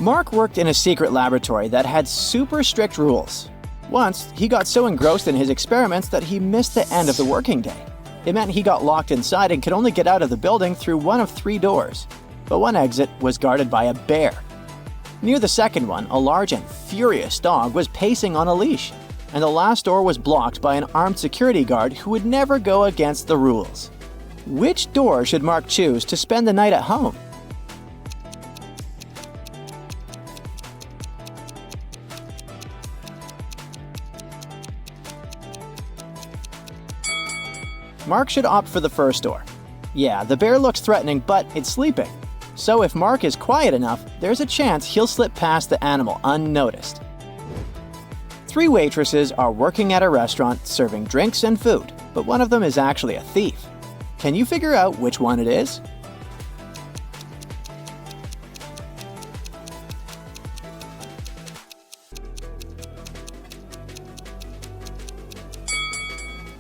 Mark worked in a secret laboratory that had super strict rules. Once, he got so engrossed in his experiments that he missed the end of the working day. It meant he got locked inside and could only get out of the building through one of 3 doors. But one exit was guarded by a bear. Near the second one, a large and furious dog was pacing on a leash, and the last door was blocked by an armed security guard who would never go against the rules. Which door should Mark choose to spend the night at home? Mark should opt for the first door. Yeah, the bear looks threatening, but it's sleeping. So if Mark is quiet enough, there's a chance he'll slip past the animal unnoticed. 3 waitresses are working at a restaurant serving drinks and food, but one of them is actually a thief. Can you figure out which one it is?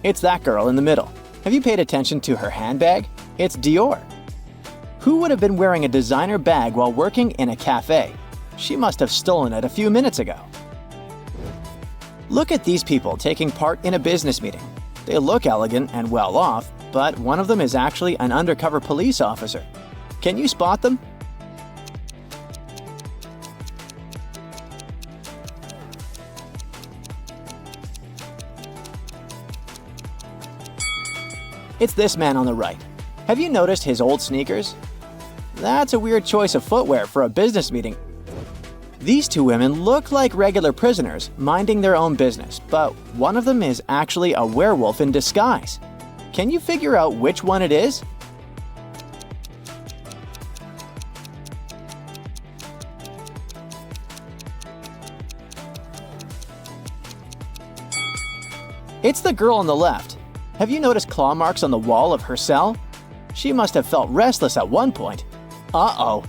It's that girl in the middle. Have you paid attention to her handbag? It's Dior. Who would have been wearing a designer bag while working in a cafe? She must have stolen it a few minutes ago. Look at these people taking part in a business meeting. They look elegant and well off, but one of them is actually an undercover police officer. Can you spot them? It's this man on the right. Have you noticed his old sneakers? That's a weird choice of footwear for a business meeting. These 2 women look like regular prisoners minding their own business, but one of them is actually a werewolf in disguise. Can you figure out which one it is? It's the girl on the left. Have you noticed claw marks on the wall of her cell? She must have felt restless at one point. Uh-oh.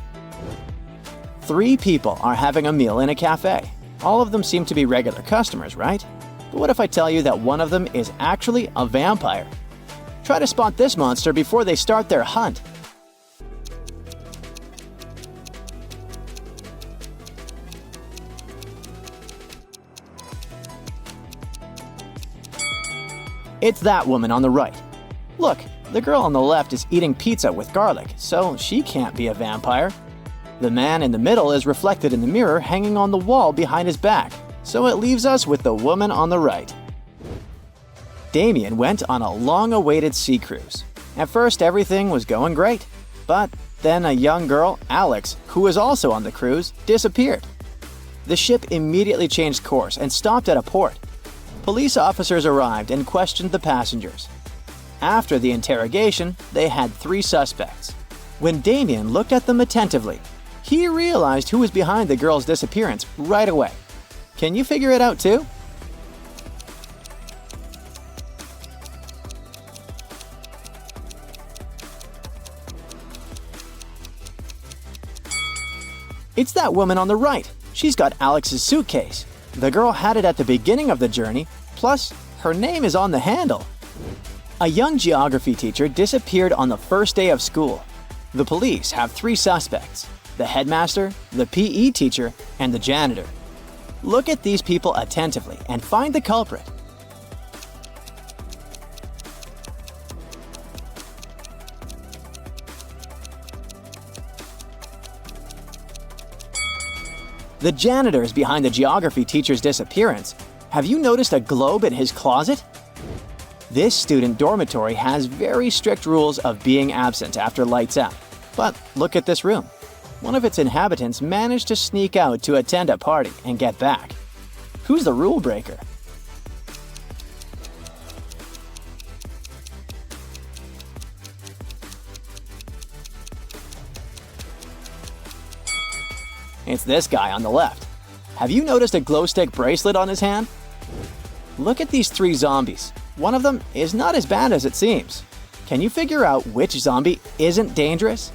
3 people are having a meal in a cafe. All of them seem to be regular customers, right? But what if I tell you that one of them is actually a vampire? Try to spot this monster before they start their hunt. It's that woman on the right. Look, the girl on the left is eating pizza with garlic, so she can't be a vampire. The man in the middle is reflected in the mirror hanging on the wall behind his back, so it leaves us with the woman on the right. Damien went on a long-awaited sea cruise. At first, everything was going great, but then a young girl, Alex, who was also on the cruise, disappeared. The ship immediately changed course and stopped at a port. Police officers arrived and questioned the passengers. After the interrogation, they had 3 suspects. When Damien looked at them attentively, he realized who was behind the girl's disappearance right away. Can you figure it out too? It's that woman on the right. She's got Alex's suitcase. The girl had it at the beginning of the journey, plus her name is on the handle. A young geography teacher disappeared on the first day of school. The police have 3 suspects: the headmaster, the PE teacher, and the janitor. Look at these people attentively and find the culprit. The janitor is behind the geography teacher's disappearance. Have you noticed a globe in his closet? This student dormitory has very strict rules of being absent after lights out. But look at this room. One of its inhabitants managed to sneak out to attend a party and get back. Who's the rule breaker? It's this guy on the left. Have you noticed a glow stick bracelet on his hand? Look at these 3 zombies. One of them is not as bad as it seems. Can you figure out which zombie isn't dangerous?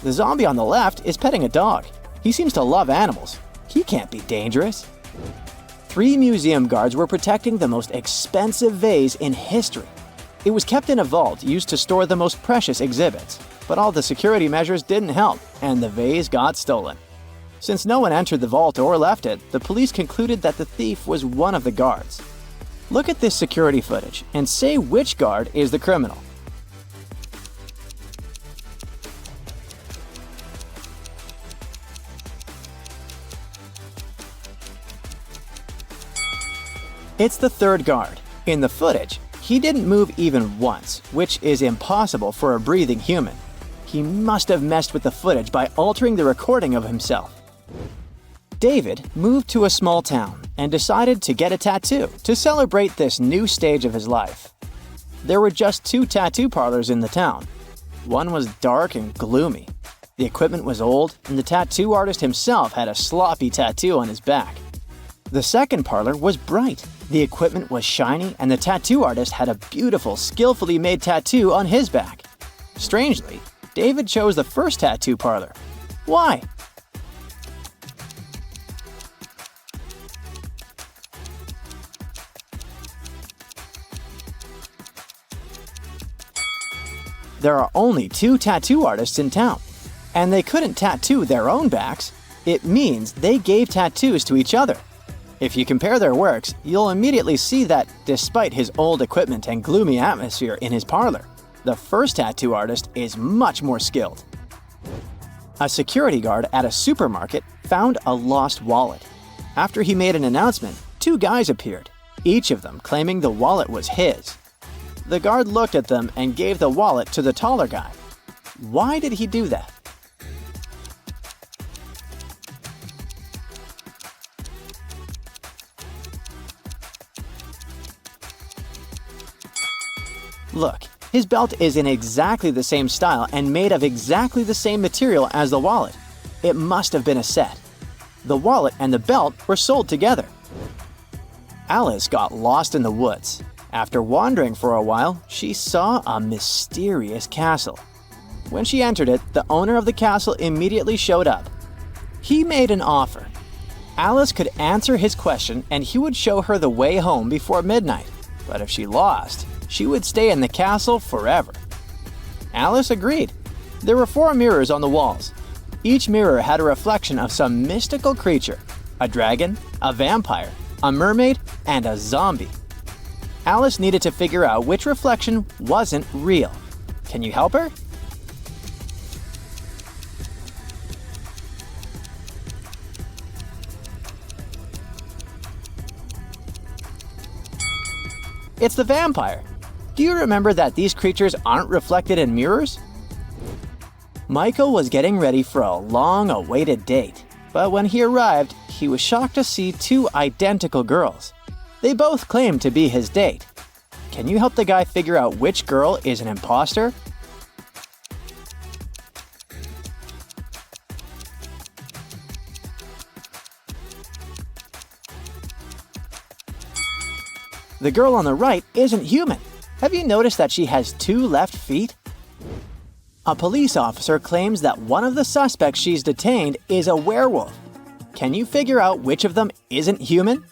The zombie on the left is petting a dog. He seems to love animals. He can't be dangerous. 3 museum guards were protecting the most expensive vase in history. It was kept in a vault used to store the most precious exhibits, but all the security measures didn't help, and the vase got stolen. Since no one entered the vault or left it, the police concluded that the thief was one of the guards. Look at this security footage and say which guard is the criminal. It's the third guard. In the footage, he didn't move even once, which is impossible for a breathing human. He must have messed with the footage by altering the recording of himself. David moved to a small town and decided to get a tattoo to celebrate this new stage of his life. There were just 2 tattoo parlors in the town. One was dark and gloomy. The equipment was old, and the tattoo artist himself had a sloppy tattoo on his back. The second parlor was bright. The equipment was shiny, and the tattoo artist had a beautiful, skillfully made tattoo on his back. Strangely, David chose the first tattoo parlor. Why? There are only 2 tattoo artists in town, and they couldn't tattoo their own backs. It means they gave tattoos to each other. If you compare their works, you'll immediately see that, despite his old equipment and gloomy atmosphere in his parlor, the first tattoo artist is much more skilled. A security guard at a supermarket found a lost wallet. After he made an announcement, 2 guys appeared, each of them claiming the wallet was his. The guard looked at them and gave the wallet to the taller guy. Why did he do that? Look, his belt is in exactly the same style and made of exactly the same material as the wallet. It must have been a set. The wallet and the belt were sold together. Alice got lost in the woods. After wandering for a while, she saw a mysterious castle. When she entered it, the owner of the castle immediately showed up. He made an offer. Alice could answer his question and he would show her the way home before midnight. But if she lost, she would stay in the castle forever. Alice agreed. There were 4 mirrors on the walls. Each mirror had a reflection of some mystical creature: a dragon, a vampire, a mermaid, and a zombie. Alice needed to figure out which reflection wasn't real. Can you help her? It's the vampire. Do you remember that these creatures aren't reflected in mirrors? Michael was getting ready for a long-awaited date, but when he arrived, he was shocked to see 2 identical girls. They both claimed to be his date. Can you help the guy figure out which girl is an imposter? The girl on the right isn't human. Have you noticed that she has 2 left feet? A police officer claims that one of the suspects she's detained is a werewolf. Can you figure out which of them isn't human?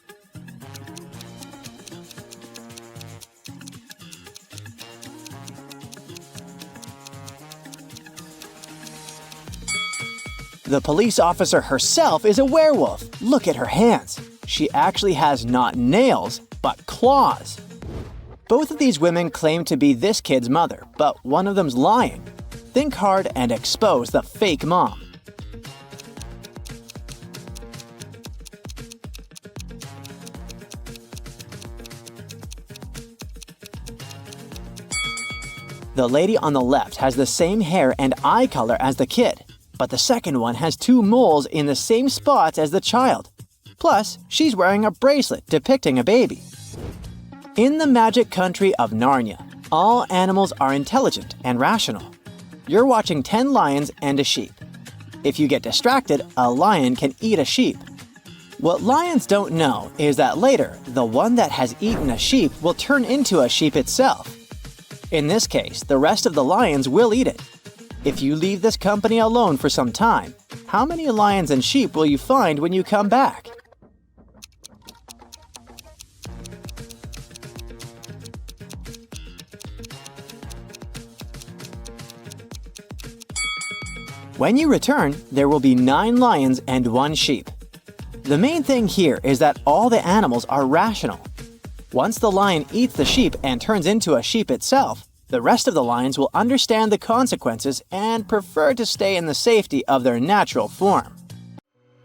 The police officer herself is a werewolf. Look at her hands. She actually has not nails, but claws. Both of these women claim to be this kid's mother, but one of them's lying. Think hard and expose the fake mom. The lady on the left has the same hair and eye color as the kid, but the second one has 2 moles in the same spots as the child. Plus, she's wearing a bracelet depicting a baby. In the magic country of Narnia, all animals are intelligent and rational. You're watching 10 lions and a sheep. If you get distracted, a lion can eat a sheep. What lions don't know is that later, the one that has eaten a sheep will turn into a sheep itself. In this case, the rest of the lions will eat it. If you leave this company alone for some time, how many lions and sheep will you find when you come back? When you return, there will be 9 lions and 1 sheep. The main thing here is that all the animals are rational. Once the lion eats the sheep and turns into a sheep itself, the rest of the lions will understand the consequences and prefer to stay in the safety of their natural form.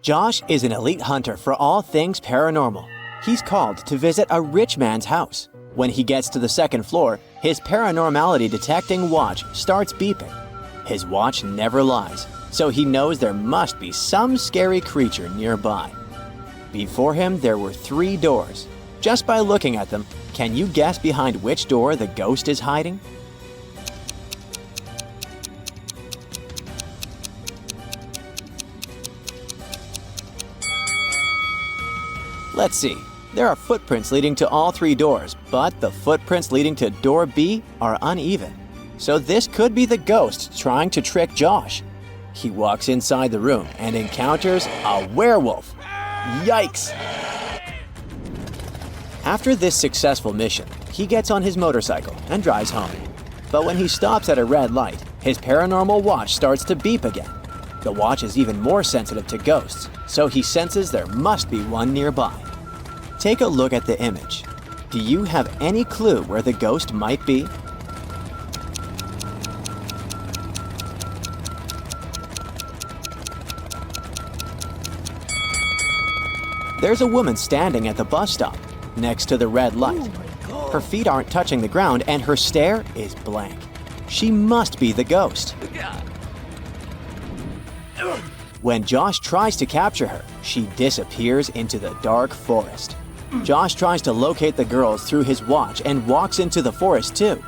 Josh is an elite hunter for all things paranormal. He's called to visit a rich man's house. When he gets to the 2nd floor, his paranormality detecting watch starts beeping. His watch never lies, so he knows there must be some scary creature nearby. Before him, there were 3 doors. Just by looking at them, can you guess behind which door the ghost is hiding? Let's see. There are footprints leading to all 3 doors, but the footprints leading to door B are uneven. So this could be the ghost trying to trick Josh. He walks inside the room and encounters a werewolf. Yikes! After this successful mission, he gets on his motorcycle and drives home. But when he stops at a red light, his paranormal watch starts to beep again. The watch is even more sensitive to ghosts, so he senses there must be one nearby. Take a look at the image. Do you have any clue where the ghost might be? There's a woman standing at the bus stop, next to the red light. Her feet aren't touching the ground and her stare is blank. She must be the ghost. When Josh tries to capture her, she disappears into the dark forest. Josh tries to locate the girls through his watch and walks into the forest too.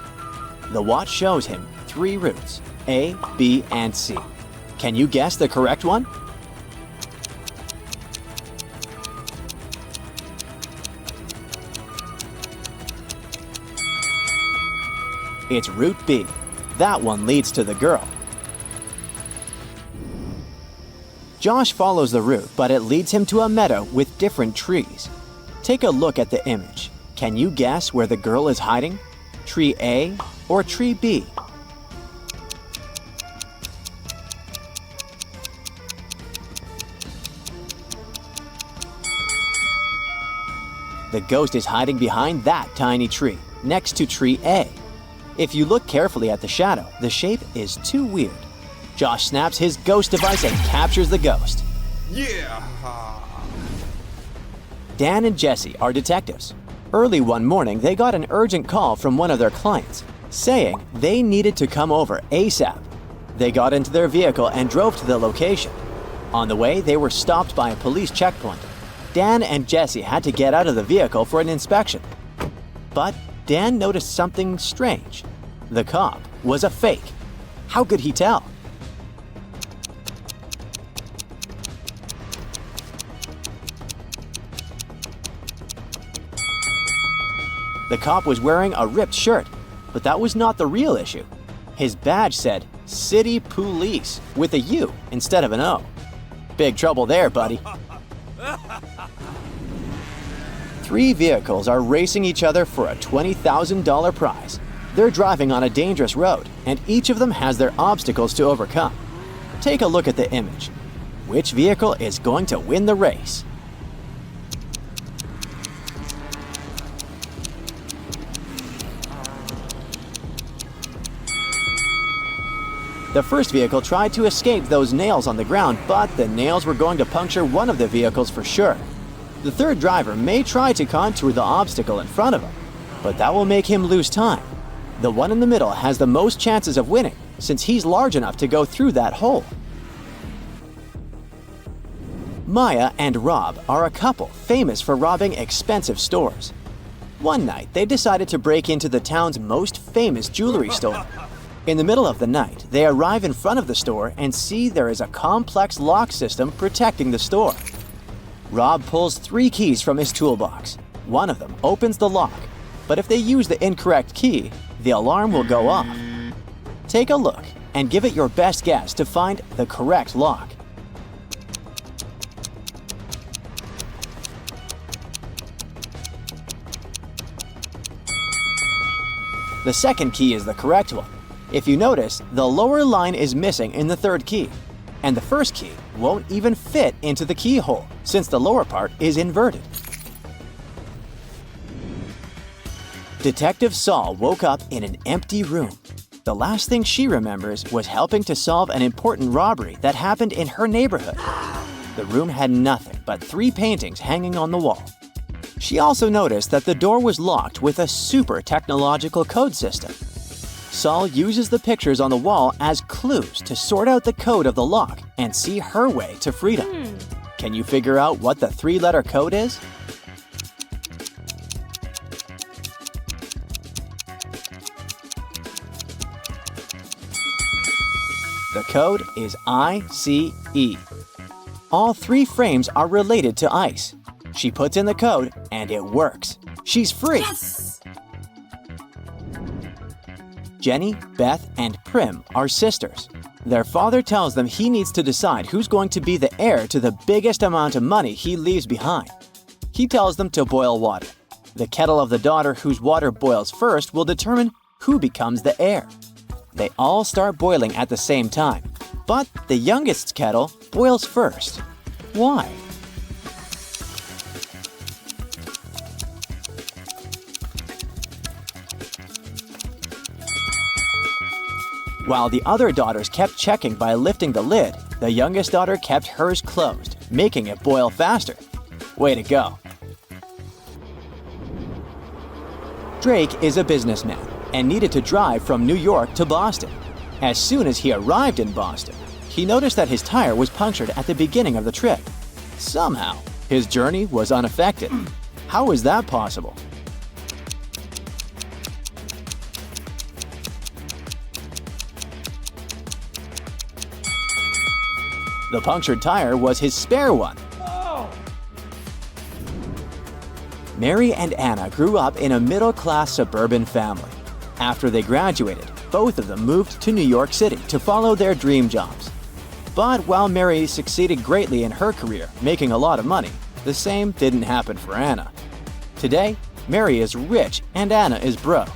The watch shows him 3 routes, A, B, and C. Can you guess the correct one? It's route B. That one leads to the girl. Josh follows the route, but it leads him to a meadow with different trees. Take a look at the image. Can you guess where the girl is hiding? Tree A or tree B? The ghost is hiding behind that tiny tree, next to tree A. If you look carefully at the shadow, the shape is too weird. Josh snaps his ghost device and captures the ghost. Yeah! Dan and Jesse are detectives. Early one morning, they got an urgent call from one of their clients, saying they needed to come over ASAP. They got into their vehicle and drove to the location. On the way, they were stopped by a police checkpoint. Dan and Jesse had to get out of the vehicle for an inspection. But Dan noticed something strange. The cop was a fake. How could he tell? The cop was wearing a ripped shirt, but that was not the real issue. His badge said City Police with a U instead of an O. Big trouble there, buddy. 3 vehicles are racing each other for a $20,000 prize. They're driving on a dangerous road, and each of them has their obstacles to overcome. Take a look at the image. Which vehicle is going to win the race? The first vehicle tried to escape those nails on the ground, but the nails were going to puncture one of the vehicles for sure. The third driver may try to contour the obstacle in front of him, but that will make him lose time. The one in the middle has the most chances of winning, since he's large enough to go through that hole. Maya and Rob are a couple famous for robbing expensive stores. One night, they decided to break into the town's most famous jewelry store. In the middle of the night, they arrive in front of the store and see there is a complex lock system protecting the store. Rob pulls 3 keys from his toolbox. One of them opens the lock, but if they use the incorrect key, the alarm will go off. Take a look and give it your best guess to find the correct lock. The second key is the correct one. If you notice, the lower line is missing in the third key. and the first key won't even fit into the keyhole since the lower part is inverted. Detective Saul woke up in an empty room. The last thing she remembers was helping to solve an important robbery that happened in her neighborhood. The room had nothing but 3 paintings hanging on the wall. She also noticed that the door was locked with a super technological code system. Saul uses the pictures on the wall as clues to sort out the code of the lock and see her way to freedom. Can you figure out what the 3-letter code is? The code is ICE. All 3 frames are related to ice. She puts in the code and it works. She's free! Yes! Jenny, Beth, and Prim are sisters. Their father tells them he needs to decide who's going to be the heir to the biggest amount of money he leaves behind. He tells them to boil water. The kettle of the daughter whose water boils first will determine who becomes the heir. They all start boiling at the same time, but the youngest's kettle boils first. Why? While the other daughters kept checking by lifting the lid, the youngest daughter kept hers closed, making it boil faster. Way to go. Drake is a businessman and needed to drive from New York to Boston. As soon as he arrived in Boston, he noticed that his tire was punctured at the beginning of the trip. Somehow, his journey was unaffected. How is that possible? The punctured tire was his spare one. Mary and Anna grew up in a middle-class suburban family. After they graduated, both of them moved to New York City to follow their dream jobs. But while Mary succeeded greatly in her career, making a lot of money, the same didn't happen for Anna. Today, Mary is rich and Anna is broke.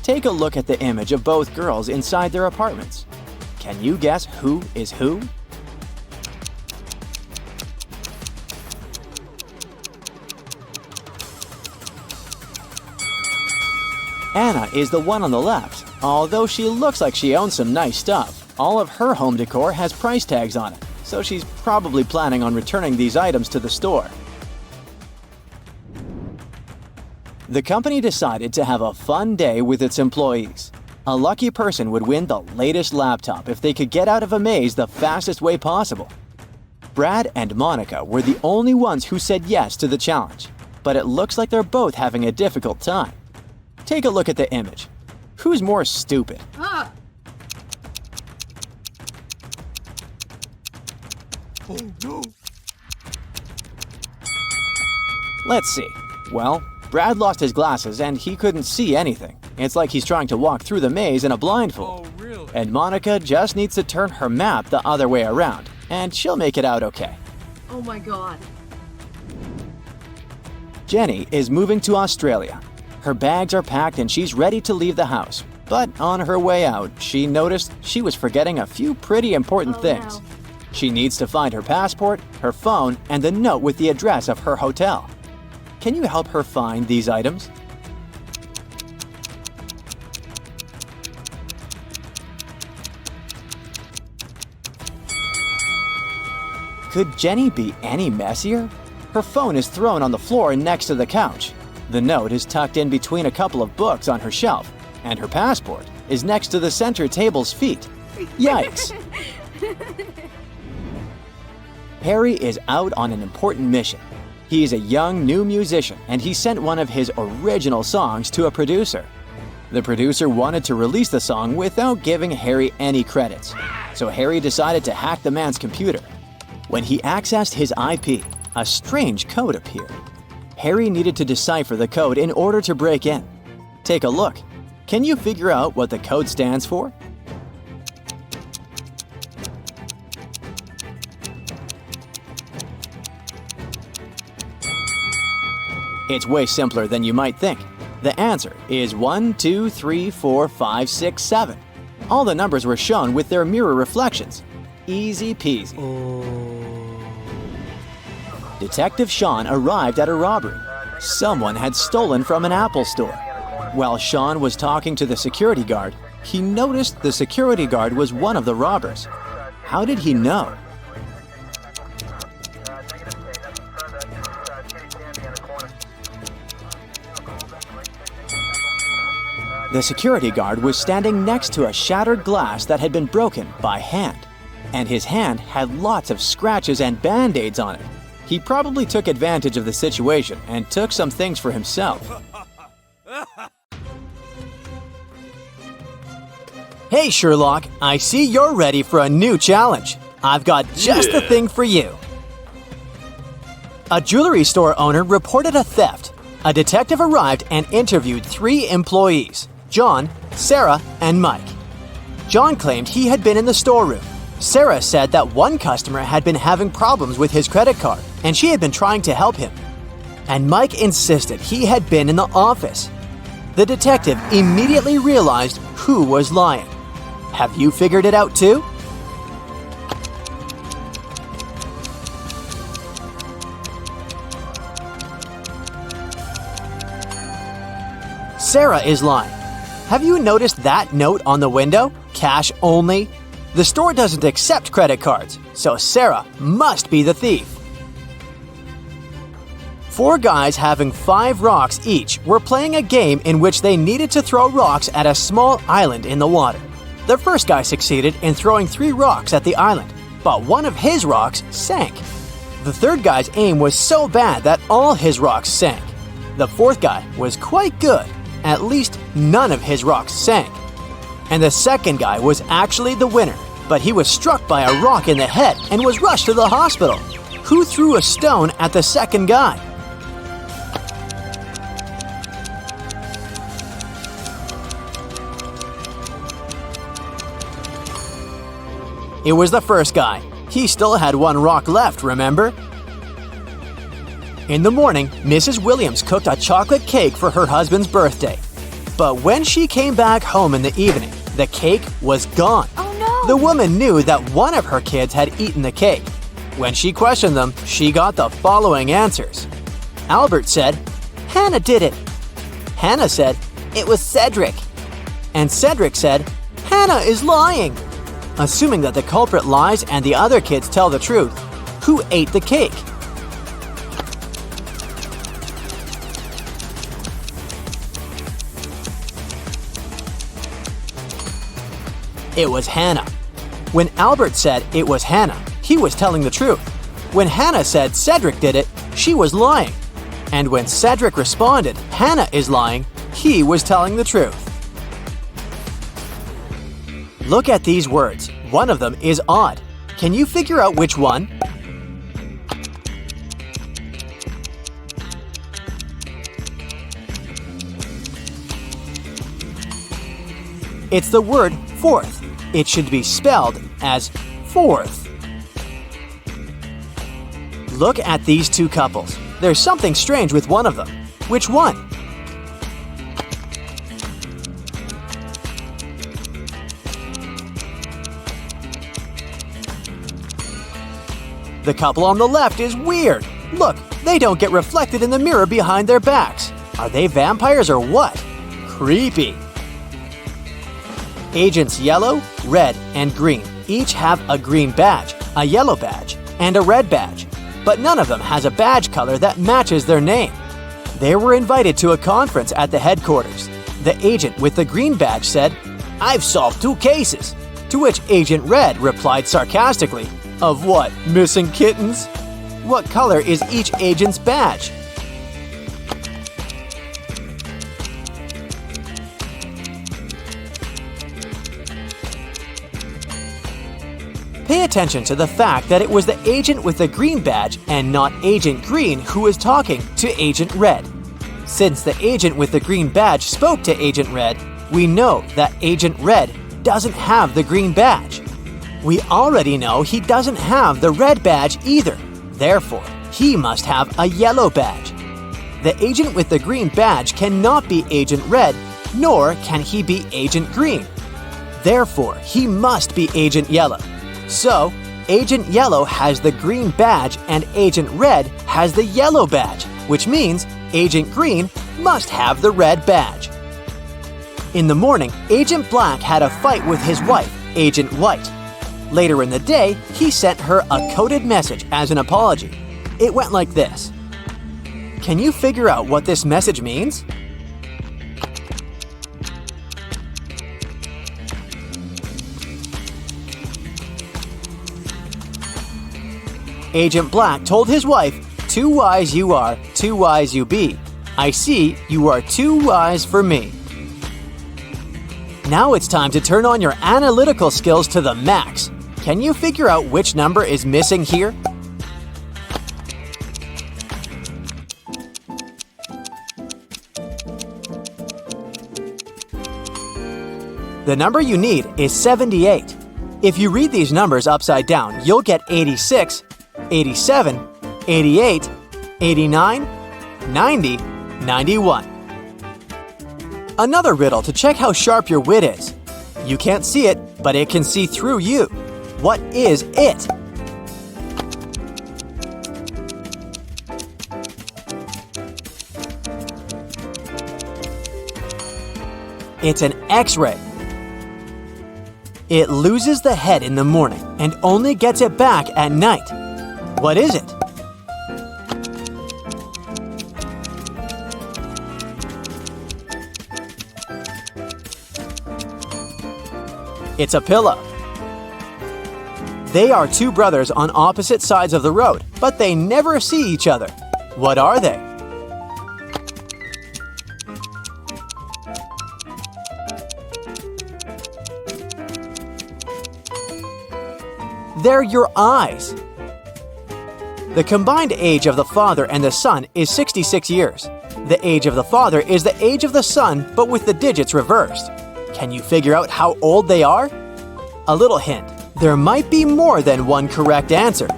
Take a look at the image of both girls inside their apartments. Can you guess who is who? Anna is the one on the left. Although she looks like she owns some nice stuff, all of her home decor has price tags on it, so she's probably planning on returning these items to the store. The company decided to have a fun day with its employees. A lucky person would win the latest laptop if they could get out of a maze the fastest way possible. Brad and Monica were the only ones who said yes to the challenge, but it looks like they're both having a difficult time. Take a look at the image. Who's more stupid? Ah! Oh no! Let's see. Well, Brad lost his glasses and he couldn't see anything. It's like he's trying to walk through the maze in a blindfold. Oh really? And Monica just needs to turn her map the other way around, and she'll make it out okay. Oh my god. Jenny is moving to Australia. Her bags are packed and she's ready to leave the house. But on her way out, she noticed she was forgetting a few pretty important things. No. She needs to find her passport, her phone, and the note with the address of her hotel. Can you help her find these items? Could Jenny be any messier? Her phone is thrown on the floor next to the couch. The note is tucked in between a couple of books on her shelf, and her passport is next to the center table's feet. Yikes! Harry is out on an important mission. He is a young new musician, and he sent one of his original songs to a producer. The producer wanted to release the song without giving Harry any credits, so Harry decided to hack the man's computer. When he accessed his IP, a strange code appeared. Harry needed to decipher the code in order to break in. Take a look. Can you figure out what the code stands for? It's way simpler than you might think. The answer is 1, 2, 3, 4, 5, 6, 7. All the numbers were shown with their mirror reflections. Easy peasy. Detective Sean arrived at a robbery. Someone had stolen from an Apple store. While Sean was talking to the security guard, he noticed the security guard was one of the robbers. How did he know? The security guard was standing next to a shattered glass that had been broken by hand, and his hand had lots of scratches and band-aids on it. He probably took advantage of the situation and took some things for himself. Hey Sherlock, I see you're ready for a new challenge. I've got just the thing for you. A jewelry store owner reported a theft. A detective arrived and interviewed 3 employees: John, Sarah, and Mike. John claimed he had been in the storeroom. Sarah said that one customer had been having problems with his credit card, and she had been trying to help him. And Mike insisted he had been in the office. The detective immediately realized who was lying. Have you figured it out too? Sarah is lying. Have you noticed that note on the window? Cash only? The store doesn't accept credit cards, so Sarah must be the thief. 4 guys having 5 rocks each were playing a game in which they needed to throw rocks at a small island in the water. The first guy succeeded in throwing 3 rocks at the island, but one of his rocks sank. The third guy's aim was so bad that all his rocks sank. The fourth guy was quite good. At least none of his rocks sank. And the second guy was actually the winner, but he was struck by a rock in the head and was rushed to the hospital. Who threw a stone at the second guy? It was the first guy. He still had 1 rock left, remember? In the morning, Mrs. Williams cooked a chocolate cake for her husband's birthday. But when she came back home in the evening, the cake was gone. Oh no! The woman knew that one of her kids had eaten the cake. When she questioned them, she got the following answers. Albert said, "Hannah did it." Hannah said, "It was Cedric." And Cedric said, "Hannah is lying." Assuming that the culprit lies and the other kids tell the truth, who ate the cake? It was Hannah. When Albert said it was Hannah, he was telling the truth. When Hannah said Cedric did it, she was lying. And when Cedric responded, "Hannah is lying," he was telling the truth. Look at these words. One of them is odd. Can you figure out which one? It's the word fourth. It should be spelled as fourth. Look at these 2 couples. There's something strange with one of them. Which one? The couple on the left is weird. Look, they don't get reflected in the mirror behind their backs. Are they vampires or what? Creepy. Agents Yellow, Red, and Green each have a green badge, a yellow badge, and a red badge, but none of them has a badge color that matches their name. They were invited to a conference at the headquarters. The agent with the green badge said, "I've solved 2 cases," to which Agent Red replied sarcastically, "Of what, missing kittens?" What color is each agent's badge? Pay attention to the fact that it was the agent with the green badge and not Agent Green who was talking to Agent Red. Since the agent with the green badge spoke to Agent Red, we know that Agent Red doesn't have the green badge. We already know he doesn't have the red badge either. Therefore, he must have a yellow badge. The agent with the green badge cannot be Agent Red, nor can he be Agent Green. Therefore, he must be Agent Yellow. So, Agent Yellow has the green badge and Agent Red has the yellow badge, which means Agent Green must have the red badge. In the morning, Agent Black had a fight with his wife, Agent White. Later in the day, he sent her a coded message as an apology. It went like this. Can you figure out what this message means? Agent Black told his wife, "Too wise you are, too wise you be. I see you are too wise for me." Now it's time to turn on your analytical skills to the max. Can you figure out which number is missing here? The number you need is 78. If you read these numbers upside down, you'll get 86, 87, 88, 89, 90, 91. Another riddle to check how sharp your wit is. You can't see it, but it can see through you. What is it? It's an X-ray. It loses the head in the morning and only gets it back at night. What is it? It's a pillow. They are two brothers on opposite sides of the road, but they never see each other. What are they? They're your eyes. The combined age of the father and the son is 66 years. The age of the father is the age of the son, but with the digits reversed. Can you figure out how old they are? A little hint. There might be more than one correct answer.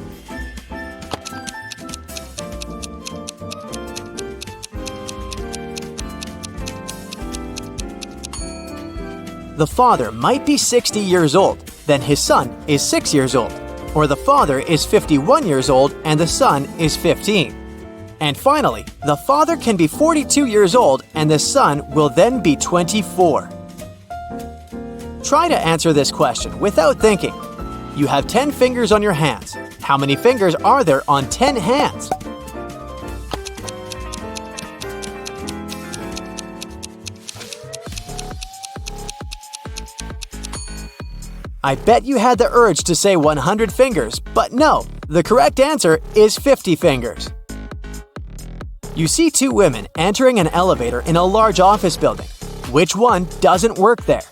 The father might be 60 years old, then his son is 6 years old. Or the father is 51 years old and the son is 15. And finally, the father can be 42 years old and the son will then be 24. Try to answer this question without thinking. You have 10 fingers on your hands. How many fingers are there on 10 hands? I bet you had the urge to say 100 fingers, but no, the correct answer is 50 fingers. You see two women entering an elevator in a large office building. Which one doesn't work there?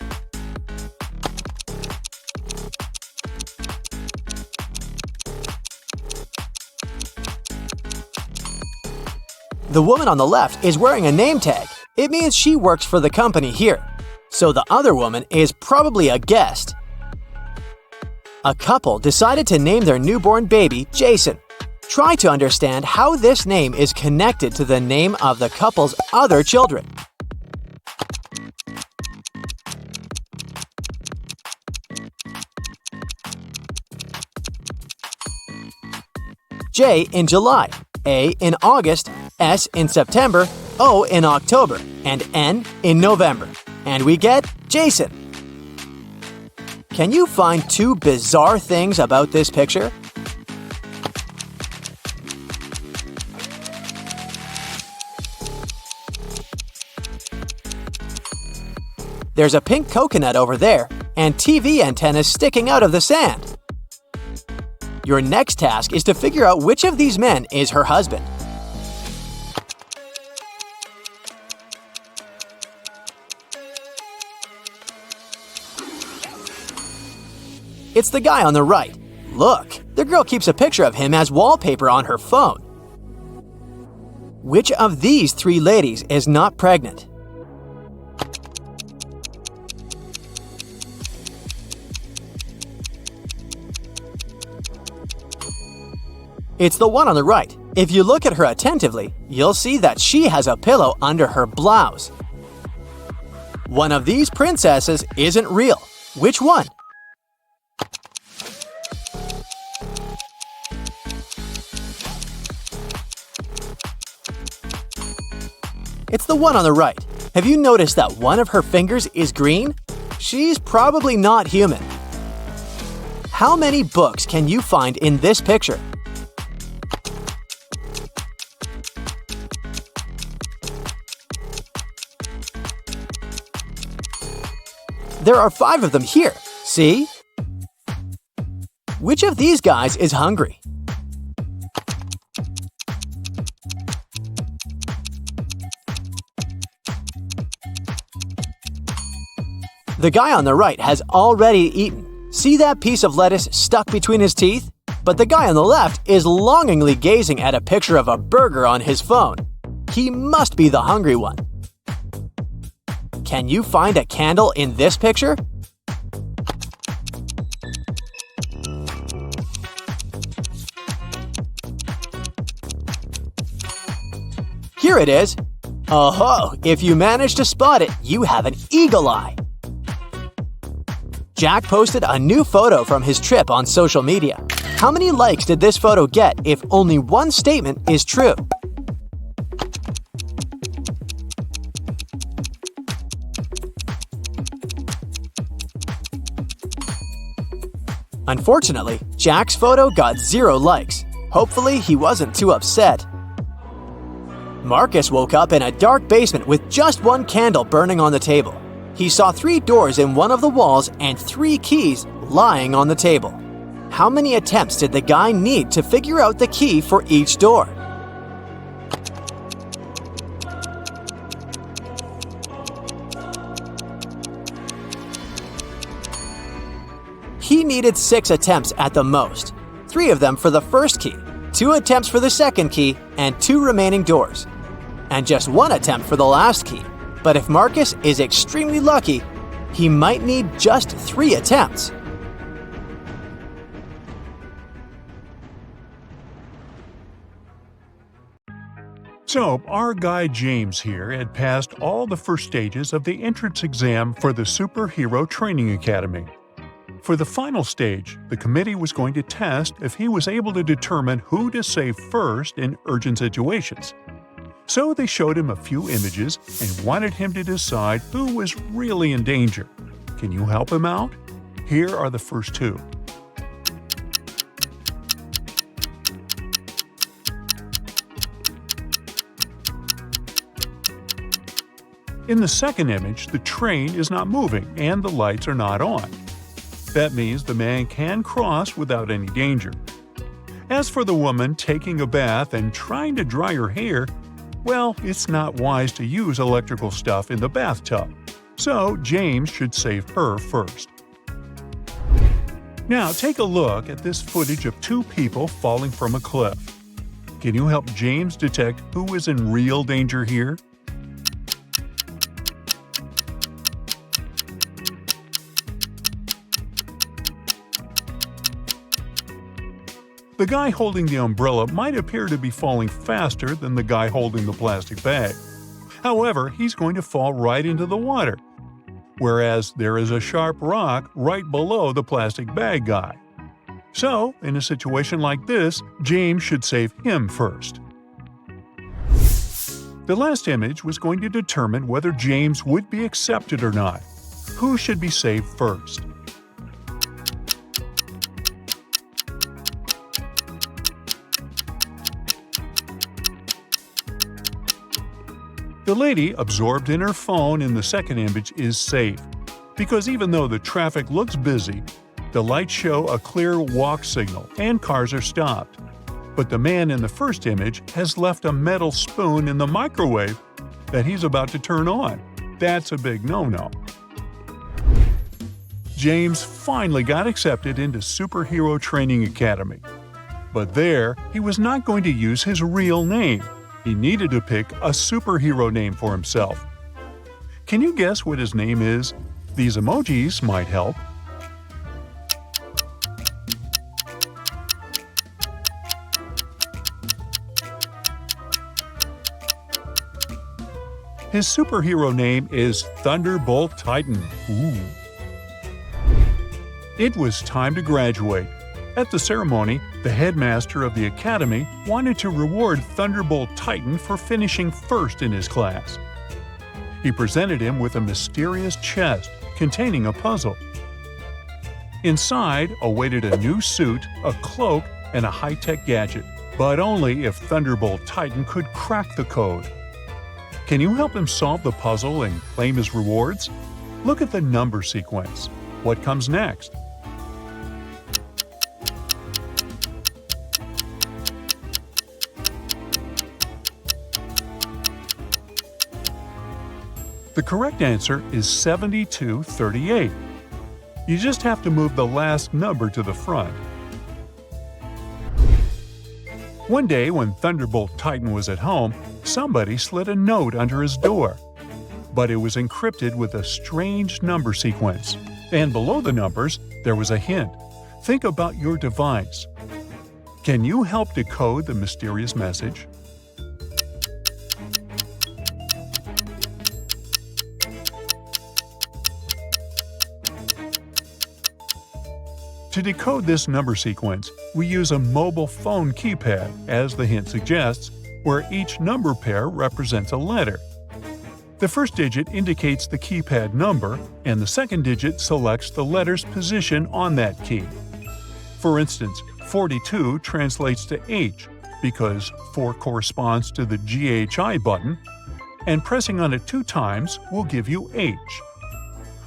The woman on the left is wearing a name tag. It means she works for the company here. So the other woman is probably a guest. A couple decided to name their newborn baby Jason. Try to understand how this name is connected to the name of the couple's other children. J in July, A in August, S in September, O in October, and N in November. And we get Jason. Can you find two bizarre things about this picture? There's a pink coconut over there, and TV antennas sticking out of the sand. Your next task is to figure out which of these men is her husband. It's the guy on the right. Look, the girl keeps a picture of him as wallpaper on her phone. Which of these three ladies is not pregnant? It's the one on the right. If you look at her attentively, you'll see that she has a pillow under her blouse. One of these princesses isn't real. Which one? It's the one on the right. Have you noticed that one of her fingers is green? She's probably not human. How many books can you find in this picture? There are 5 of them here. See? Which of these guys is hungry? The guy on the right has already eaten. See that piece of lettuce stuck between his teeth? But the guy on the left is longingly gazing at a picture of a burger on his phone. He must be the hungry one. Can you find a candle in this picture? Here it is. Oh-ho! If you manage to spot it, you have an eagle eye. Jack posted a new photo from his trip on social media. How many likes did this photo get if only one statement is true? Unfortunately, Jack's photo got 0 likes. Hopefully, he wasn't too upset. Marcus woke up in a dark basement with just one candle burning on the table. He saw 3 doors in one of the walls and 3 keys lying on the table. How many attempts did the guy need to figure out the key for each door? He needed 6 attempts at the most. 3 of them for the first key, 2 attempts for the second key, and 2 remaining doors. And just 1 attempt for the last key. But if Marcus is extremely lucky, he might need just 3 attempts. So, our guy James here had passed all the first stages of the entrance exam for the Superhero Training Academy. For the final stage, the committee was going to test if he was able to determine who to save first in urgent situations. So they showed him a few images and wanted him to decide who was really in danger. Can you help him out? Here are the first 2. In the second image, the train is not moving and the lights are not on. That means the man can cross without any danger. As for the woman taking a bath and trying to dry her hair, well, it's not wise to use electrical stuff in the bathtub, so James should save her first. Now take a look at this footage of 2 people falling from a cliff. Can you help James detect who is in real danger here? The guy holding the umbrella might appear to be falling faster than the guy holding the plastic bag. However, he's going to fall right into the water, whereas there is a sharp rock right below the plastic bag guy. So, in a situation like this, James should save him first. The last image was going to determine whether James would be accepted or not. Who should be saved first? The lady absorbed in her phone in the second image is safe, because even though the traffic looks busy, the lights show a clear walk signal and cars are stopped. But the man in the first image has left a metal spoon in the microwave that he's about to turn on. That's a big no-no. James finally got accepted into Superhero Training Academy. But there, he was not going to use his real name. He needed to pick a superhero name for himself. Can you guess what his name is? These emojis might help. His superhero name is Thunderbolt Titan. Ooh. It was time to graduate. At the ceremony, the headmaster of the academy wanted to reward Thunderbolt Titan for finishing first in his class. He presented him with a mysterious chest containing a puzzle. Inside awaited a new suit, a cloak, and a high-tech gadget, but only if Thunderbolt Titan could crack the code. Can you help him solve the puzzle and claim his rewards? Look at the number sequence. What comes next? The correct answer is 7238. You just have to move the last number to the front. One day when Thunderbolt Titan was at home, somebody slid a note under his door. But it was encrypted with a strange number sequence. And below the numbers, there was a hint. Think about your device. Can you help decode the mysterious message? To decode this number sequence, we use a mobile phone keypad, as the hint suggests, where each number pair represents a letter. The first digit indicates the keypad number, and the second digit selects the letter's position on that key. For instance, 42 translates to H, because 4 corresponds to the GHI button, and pressing on it 2 times will give you H.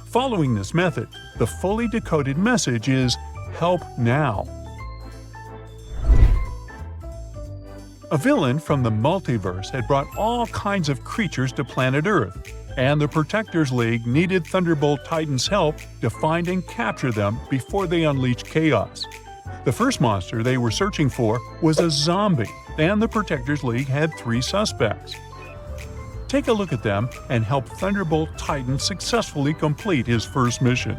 Following this method, the fully decoded message is "Help now." A villain from the multiverse had brought all kinds of creatures to planet Earth, and the Protectors League needed Thunderbolt Titan's help to find and capture them before they unleashed chaos. The first monster they were searching for was a zombie, and the Protectors League had 3 suspects. Take a look at them and help Thunderbolt Titan successfully complete his first mission.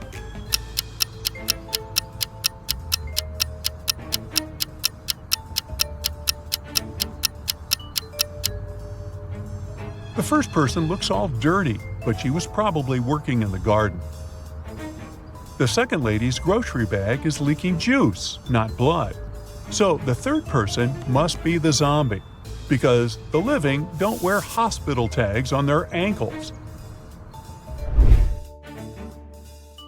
The first person looks all dirty, but she was probably working in the garden. The second lady's grocery bag is leaking juice, not blood. So the third person must be the zombie, because the living don't wear hospital tags on their ankles.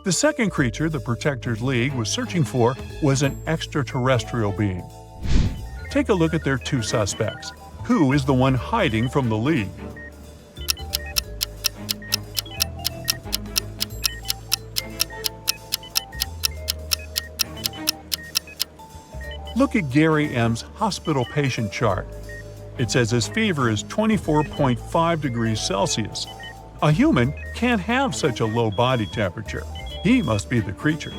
The second creature the Protectors League was searching for was an extraterrestrial being. Take a look at their 2 suspects. Who is the one hiding from the League? Look at Gary M's hospital patient chart. It says his fever is 24.5 degrees Celsius. A human can't have such a low body temperature. He must be the creature.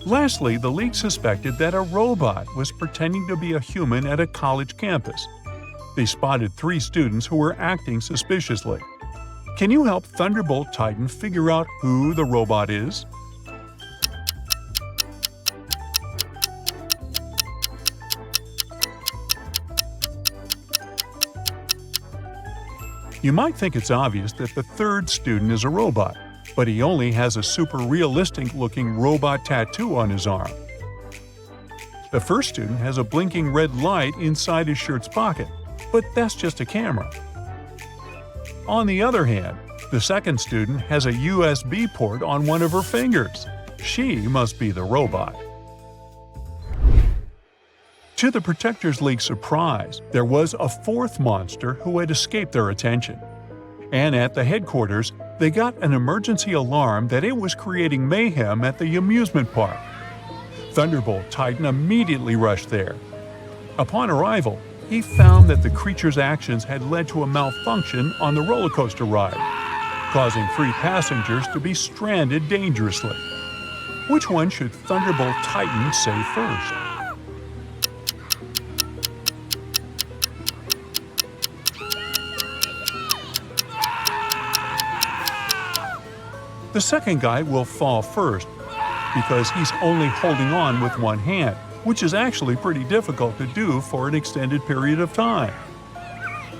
Lastly, the League suspected that a robot was pretending to be a human at a college campus. They spotted 3 students who were acting suspiciously. Can you help Thunderbolt Titan figure out who the robot is? You might think it's obvious that the third student is a robot, but he only has a super realistic-looking robot tattoo on his arm. The first student has a blinking red light inside his shirt's pocket, but that's just a camera. On the other hand, the second student has a USB port on one of her fingers. She must be the robot. To the Protectors League's surprise, there was a 4th monster who had escaped their attention. And at the headquarters, they got an emergency alarm that it was creating mayhem at the amusement park. Thunderbolt Titan immediately rushed there. Upon arrival, he found that the creature's actions had led to a malfunction on the roller coaster ride, causing 3 passengers to be stranded dangerously. Which one should Thunderbolt Titan save first? The second guy will fall first, because he's only holding on with one hand, which is actually pretty difficult to do for an extended period of time.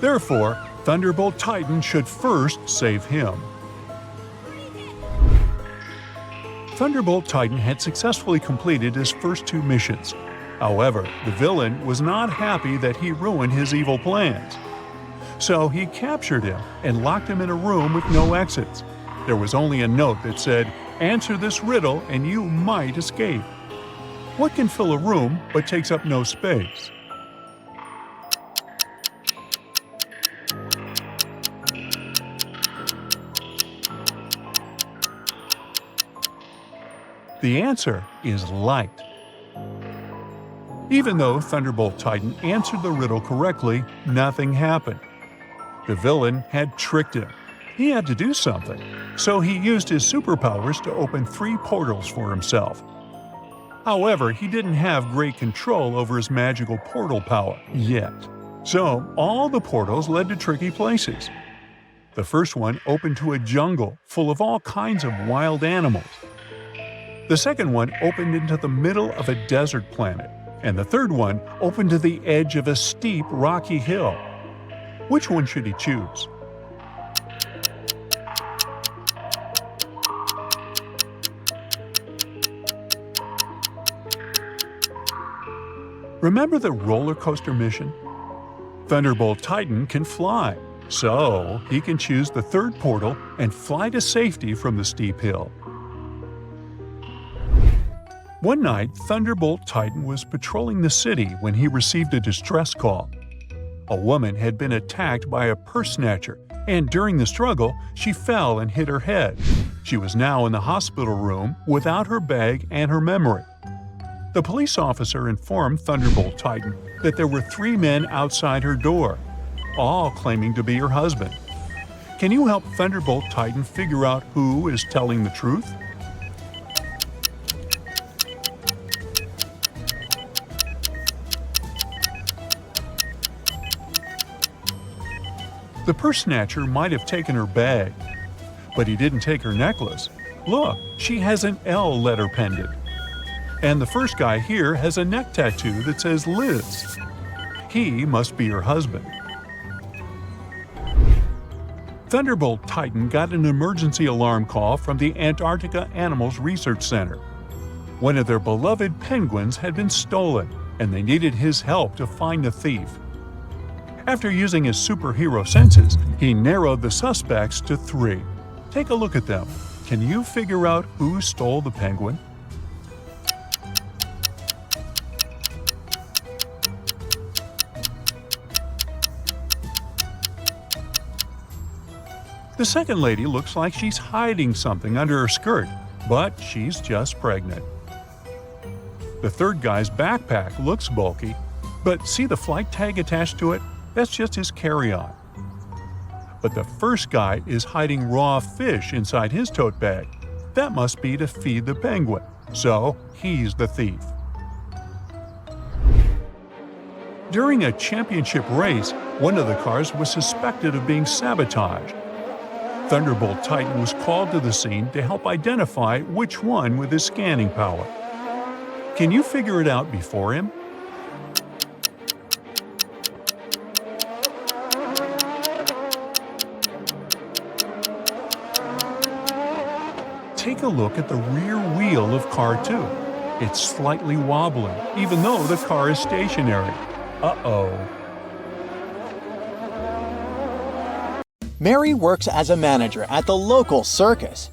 Therefore, Thunderbolt Titan should first save him. Thunderbolt Titan had successfully completed his first 2 missions. However, the villain was not happy that he ruined his evil plans. So he captured him and locked him in a room with no exits. There was only a note that said, "Answer this riddle and you might escape." What can fill a room but takes up no space? The answer is light. Even though Thunderbolt Titan answered the riddle correctly, nothing happened. The villain had tricked him. He had to do something, so he used his superpowers to open 3 portals for himself. However, he didn't have great control over his magical portal power yet. So, all the portals led to tricky places. The first one opened to a jungle full of all kinds of wild animals. The second one opened into the middle of a desert planet, and the third one opened to the edge of a steep, rocky hill. Which one should he choose? Remember the roller coaster mission? Thunderbolt Titan can fly, so he can choose the third portal and fly to safety from the steep hill. One night, Thunderbolt Titan was patrolling the city when he received a distress call. A woman had been attacked by a purse snatcher, and during the struggle, she fell and hit her head. She was now in the hospital room without her bag and her memory. The police officer informed Thunderbolt Titan that there were 3 men outside her door, all claiming to be her husband. Can you help Thunderbolt Titan figure out who is telling the truth? The purse snatcher might have taken her bag, but he didn't take her necklace. Look, she has an L letter pendant. And the first guy here has a neck tattoo that says Liz. He must be her husband. Thunderbolt Titan got an emergency alarm call from the Antarctica Animals Research Center. One of their beloved penguins had been stolen, and they needed his help to find the thief. After using his superhero senses, he narrowed the suspects to 3. Take a look at them. Can you figure out who stole the penguin? The second lady looks like she's hiding something under her skirt, but she's just pregnant. The third guy's backpack looks bulky, but see the flight tag attached to it? That's just his carry-on. But the first guy is hiding raw fish inside his tote bag. That must be to feed the penguin, so he's the thief. During a championship race, one of the cars was suspected of being sabotaged. Thunderbolt Titan was called to the scene to help identify which one with his scanning power. Can you figure it out before him? Take a look at the rear wheel of car 2. It's slightly wobbling, even though the car is stationary. Uh-oh. Mary works as a manager at the local circus.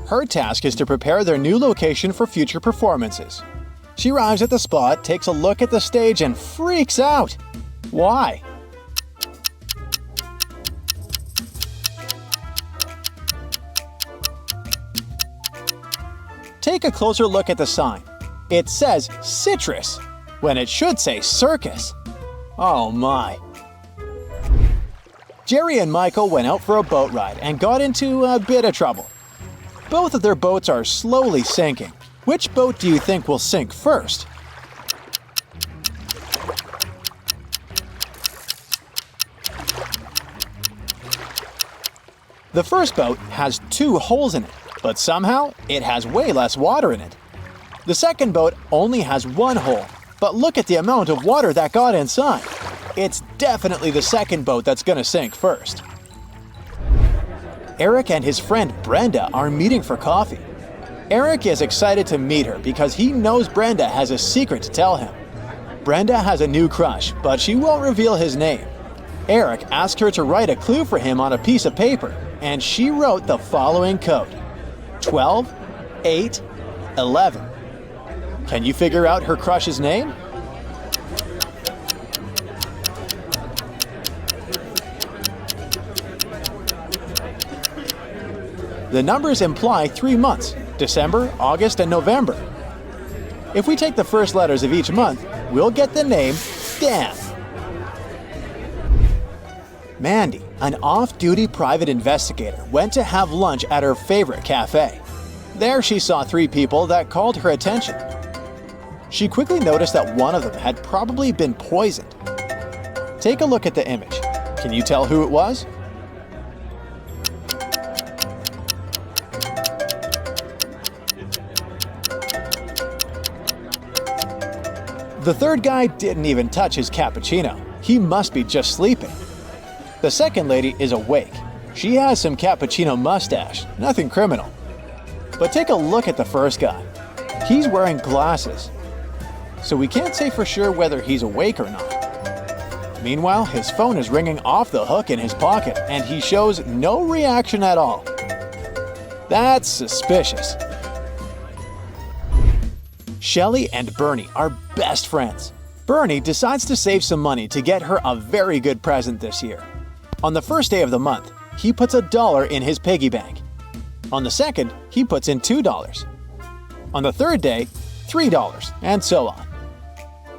Her task is to prepare their new location for future performances. She arrives at the spot, takes a look at the stage, and freaks out. Why? Take a closer look at the sign. It says citrus, when it should say circus. Oh my. Jerry and Michael went out for a boat ride and got into a bit of trouble. Both of their boats are slowly sinking. Which boat do you think will sink first? The first boat has 2 holes in it, but somehow it has way less water in it. The second boat only has 1 hole, but look at the amount of water that got inside. It's definitely the second boat that's gonna sink first. Eric and his friend Brenda are meeting for coffee. Eric is excited to meet her because he knows Brenda has a secret to tell him. Brenda has a new crush, but she won't reveal his name. Eric asked her to write a clue for him on a piece of paper, and she wrote the following code: 12, 8, 11. Can you figure out her crush's name? The numbers imply 3 months: December, August, and November. If we take the first letters of each month, we'll get the name Dan. Mandy, an off-duty private investigator, went to have lunch at her favorite cafe. There she saw 3 people that called her attention. She quickly noticed that one of them had probably been poisoned. Take a look at the image. Can you tell who it was? The third guy didn't even touch his cappuccino. He must be just sleeping. The second lady is awake. She has some cappuccino mustache, nothing criminal. But take a look at the first guy. He's wearing glasses, so we can't say for sure whether he's awake or not. Meanwhile, his phone is ringing off the hook in his pocket, and he shows no reaction at all. That's suspicious. Shelly and Bernie are best friends. Bernie decides to save some money to get her a very good present this year. On the first day of the month, he puts $1 in his piggy bank. On the second, he puts in $2. On the third day, $3, and so on.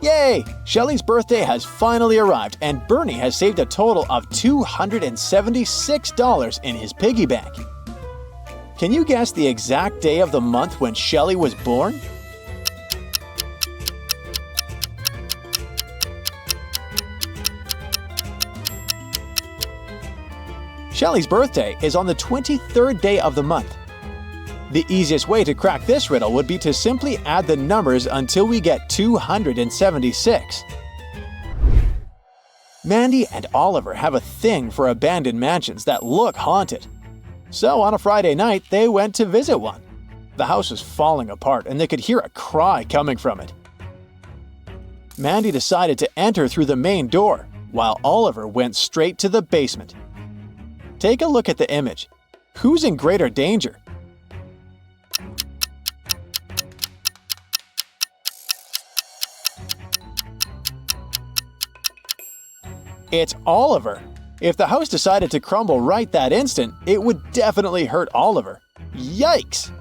Yay! Shelly's birthday has finally arrived, and Bernie has saved a total of $276 in his piggy bank. Can you guess the exact day of the month when Shelly was born? Shelly's birthday is on the 23rd day of the month. The easiest way to crack this riddle would be to simply add the numbers until we get 276. Mandy and Oliver have a thing for abandoned mansions that look haunted. So on a Friday night, they went to visit one. The house was falling apart and they could hear a cry coming from it. Mandy decided to enter through the main door, while Oliver went straight to the basement. Take a look at the image. Who's in greater danger? It's Oliver. If the house decided to crumble right that instant, it would definitely hurt Oliver. Yikes!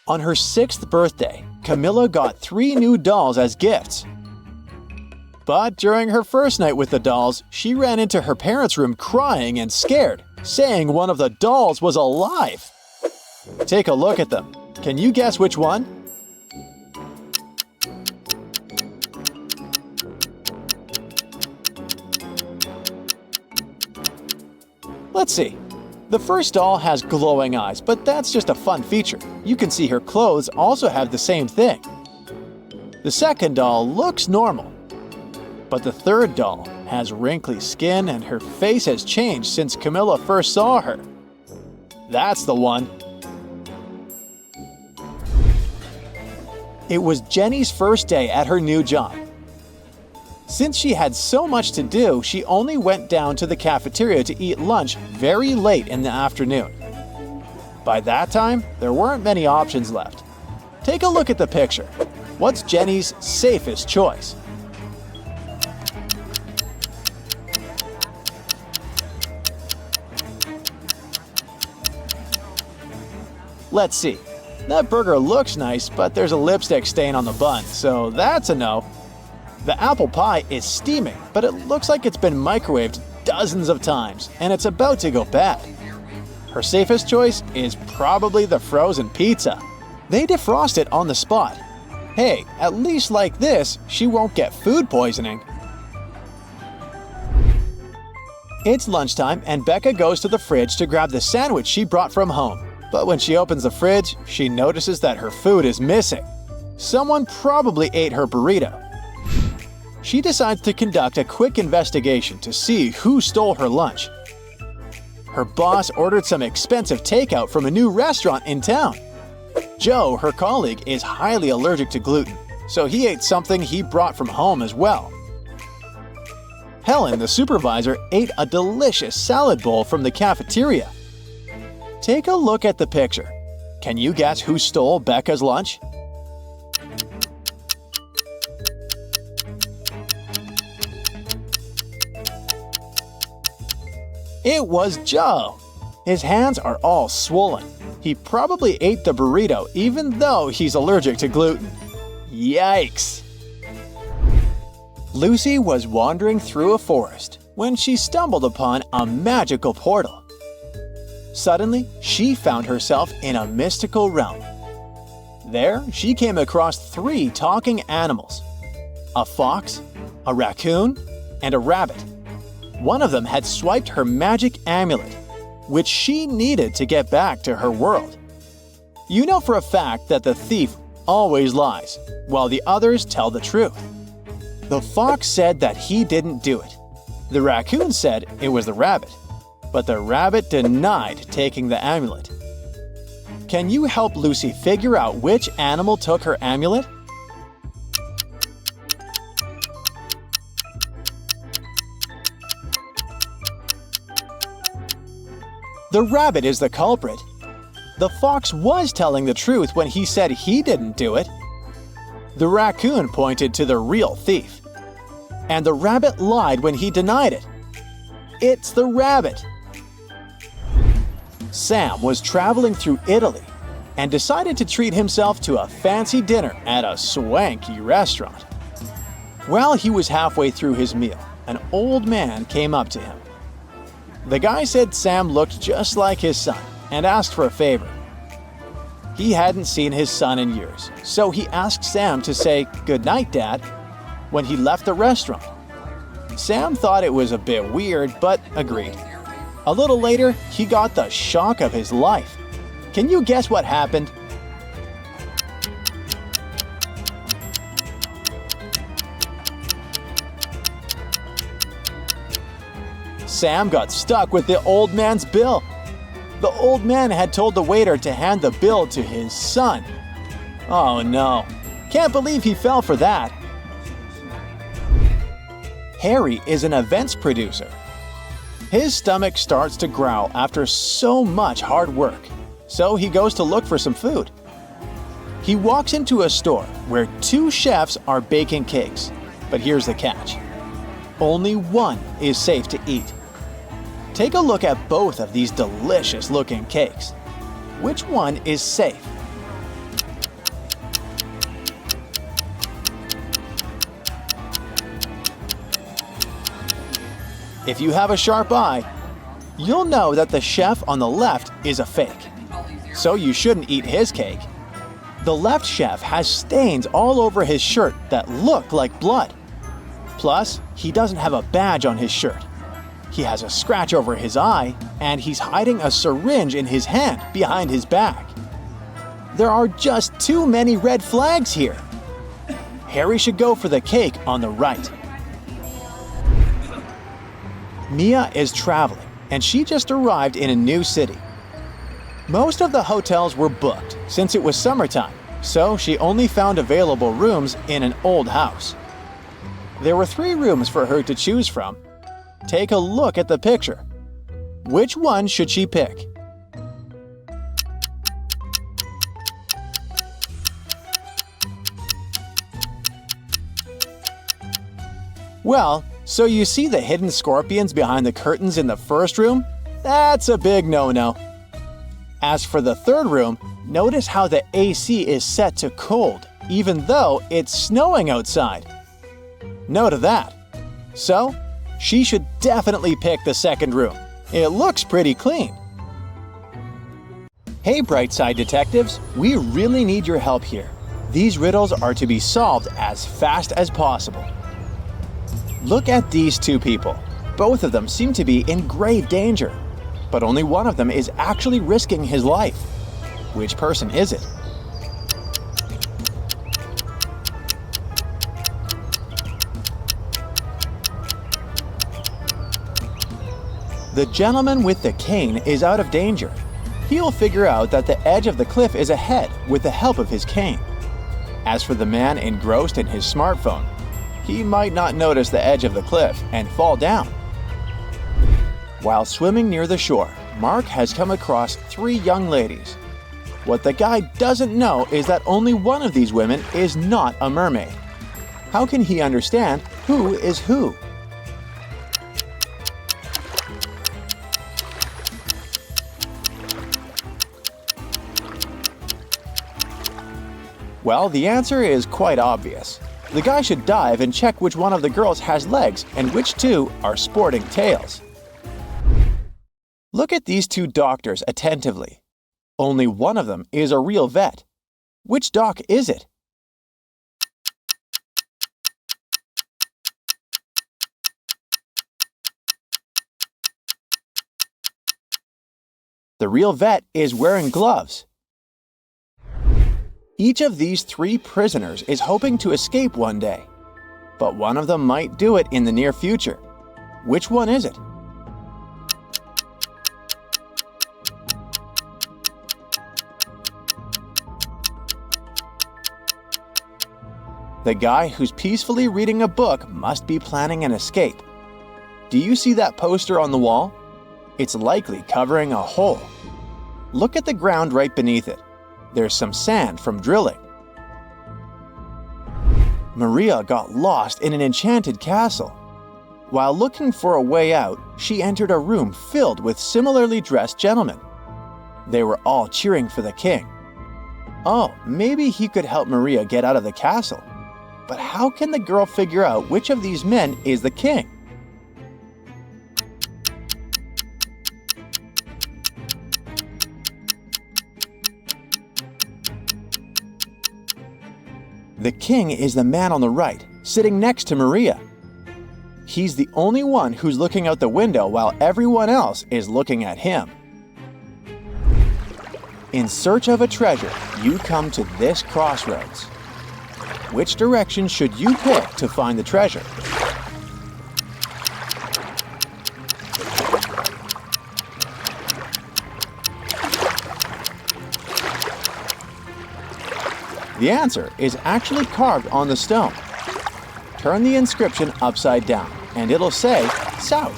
On her 6th birthday, Camilla got 3 new dolls as gifts. But during her first night with the dolls, she ran into her parents' room crying and scared, saying one of the dolls was alive. Take a look at them. Can you guess which one? Let's see. The first doll has glowing eyes, but that's just a fun feature. You can see her clothes also have the same thing. The second doll looks normal. But the third doll has wrinkly skin and her face has changed since Camilla first saw her. That's the one. It was Jenny's first day at her new job. Since she had so much to do, she only went down to the cafeteria to eat lunch very late in the afternoon. By that time, there weren't many options left. Take a look at the picture. What's Jenny's safest choice? Let's see. That burger looks nice, but there's a lipstick stain on the bun, so that's a no. The apple pie is steaming, but it looks like it's been microwaved dozens of times, and it's about to go bad. Her safest choice is probably the frozen pizza. They defrost it on the spot. Hey, at least like this, she won't get food poisoning. It's lunchtime, and Becca goes to the fridge to grab the sandwich she brought from home. But when she opens the fridge, she notices that her food is missing. Someone probably ate her burrito. She decides to conduct a quick investigation to see who stole her lunch. Her boss ordered some expensive takeout from a new restaurant in town. Joe, her colleague, is highly allergic to gluten, so he ate something he brought from home as well. Helen, the supervisor, ate a delicious salad bowl from the cafeteria. Take a look at the picture. Can you guess who stole Becca's lunch? It was Joe. His hands are all swollen. He probably ate the burrito even though he's allergic to gluten. Yikes! Lucy was wandering through a forest when she stumbled upon a magical portal. Suddenly, she found herself in a mystical realm. There, she came across 3 talking animals: a fox, a raccoon, and a rabbit. One of them had swiped her magic amulet, which she needed to get back to her world. You know for a fact that the thief always lies, while the others tell the truth. The fox said that he didn't do it. The raccoon said it was the rabbit, but the rabbit denied taking the amulet. Can you help Lucy figure out which animal took her amulet? The rabbit is the culprit. The fox was telling the truth when he said he didn't do it. The raccoon pointed to the real thief. And the rabbit lied when he denied it. It's the rabbit. Sam was traveling through Italy and decided to treat himself to a fancy dinner at a swanky restaurant. While he was halfway through his meal, an old man came up to him. The guy said Sam looked just like his son and asked for a favor. He hadn't seen his son in years, so he asked Sam to say, "Good night, Dad," when he left the restaurant. Sam thought it was a bit weird, but agreed. A little later, he got the shock of his life. Can you guess what happened? Sam got stuck with the old man's bill. The old man had told the waiter to hand the bill to his son. Oh no, can't believe he fell for that. Harry is an events producer. His stomach starts to growl after so much hard work, so he goes to look for some food. He walks into a store where 2 chefs are baking cakes, but here's the catch. Only one is safe to eat. Take a look at both of these delicious-looking cakes. Which one is safe? If you have a sharp eye, you'll know that the chef on the left is a fake, so you shouldn't eat his cake. The left chef has stains all over his shirt that look like blood. Plus, he doesn't have a badge on his shirt. He has a scratch over his eye, and he's hiding a syringe in his hand behind his back. There are just too many red flags here. Harry should go for the cake on the right. Mia is traveling, and she just arrived in a new city. Most of the hotels were booked since it was summertime, so she only found available rooms in an old house. There were 3 rooms for her to choose from. Take a look at the picture. Which one should she pick? Well, so you see the hidden scorpions behind the curtains in the first room? That's a big no-no. As for the third room, notice how the AC is set to cold, even though it's snowing outside. No to that. So, she should definitely pick the second room. It looks pretty clean. Hey Brightside Detectives, we really need your help here. These riddles are to be solved as fast as possible. Look at these 2 people. Both of them seem to be in grave danger, but only one of them is actually risking his life. Which person is it? The gentleman with the cane is out of danger. He'll figure out that the edge of the cliff is ahead with the help of his cane. As for the man engrossed in his smartphone, he might not notice the edge of the cliff and fall down. While swimming near the shore, Mark has come across 3 young ladies. What the guy doesn't know is that only one of these women is not a mermaid. How can he understand who is who? Well, the answer is quite obvious. The guy should dive and check which one of the girls has legs and which 2 are sporting tails. Look at these 2 doctors attentively. Only one of them is a real vet. Which doc is it? The real vet is wearing gloves. Each of these 3 prisoners is hoping to escape one day, but one of them might do it in the near future. Which one is it? The guy who's peacefully reading a book must be planning an escape. Do you see that poster on the wall? It's likely covering a hole. Look at the ground right beneath it. There's some sand from drilling. Maria got lost in an enchanted castle. While looking for a way out, she entered a room filled with similarly dressed gentlemen. They were all cheering for the king. Oh, maybe he could help Maria get out of the castle. But how can the girl figure out which of these men is the king? The king is the man on the right, sitting next to Maria. He's the only one who's looking out the window while everyone else is looking at him. In search of a treasure, you come to this crossroads. Which direction should you pick to find the treasure? The answer is actually carved on the stone. Turn the inscription upside down, and it'll say South.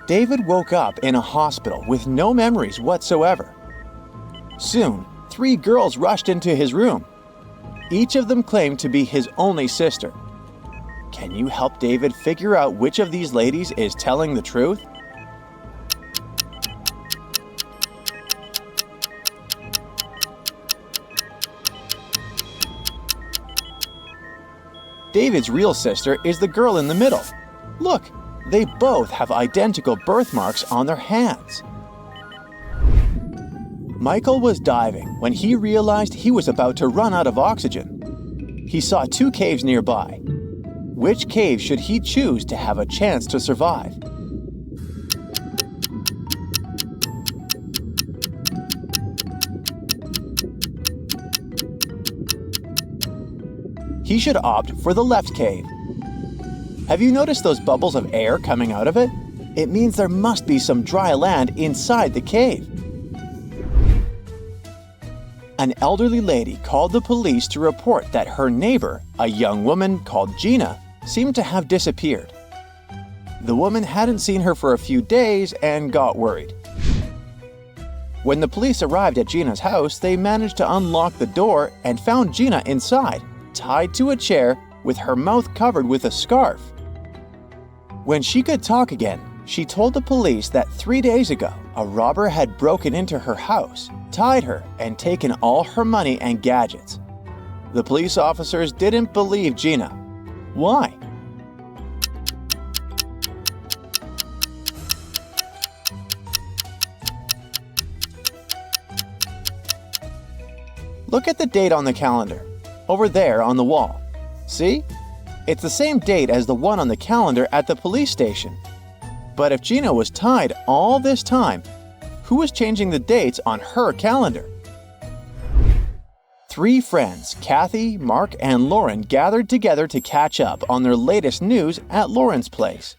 David woke up in a hospital with no memories whatsoever. Soon, 3 girls rushed into his room. Each of them claimed to be his only sister. Can you help David figure out which of these ladies is telling the truth? David's real sister is the girl in the middle. Look, they both have identical birthmarks on their hands. Michael was diving when he realized he was about to run out of oxygen. He saw 2 caves nearby. Which cave should he choose to have a chance to survive? He should opt for the left cave. Have you noticed those bubbles of air coming out of it? It means there must be some dry land inside the cave. An elderly lady called the police to report that her neighbor, a young woman called Gina, seemed to have disappeared. The woman hadn't seen her for a few days and got worried. When the police arrived at Gina's house, they managed to unlock the door and found Gina inside, tied to a chair with her mouth covered with a scarf. When she could talk again, she told the police that 3 days ago, a robber had broken into her house, tied her, and taken all her money and gadgets. The police officers didn't believe Gina. Why? Look at the date on the calendar, over there on the wall. See? It's the same date as the one on the calendar at the police station. But if Gina was tied all this time, who was changing the dates on her calendar? 3 friends, Kathy, Mark, and Lauren, gathered together to catch up on their latest news at Lauren's place.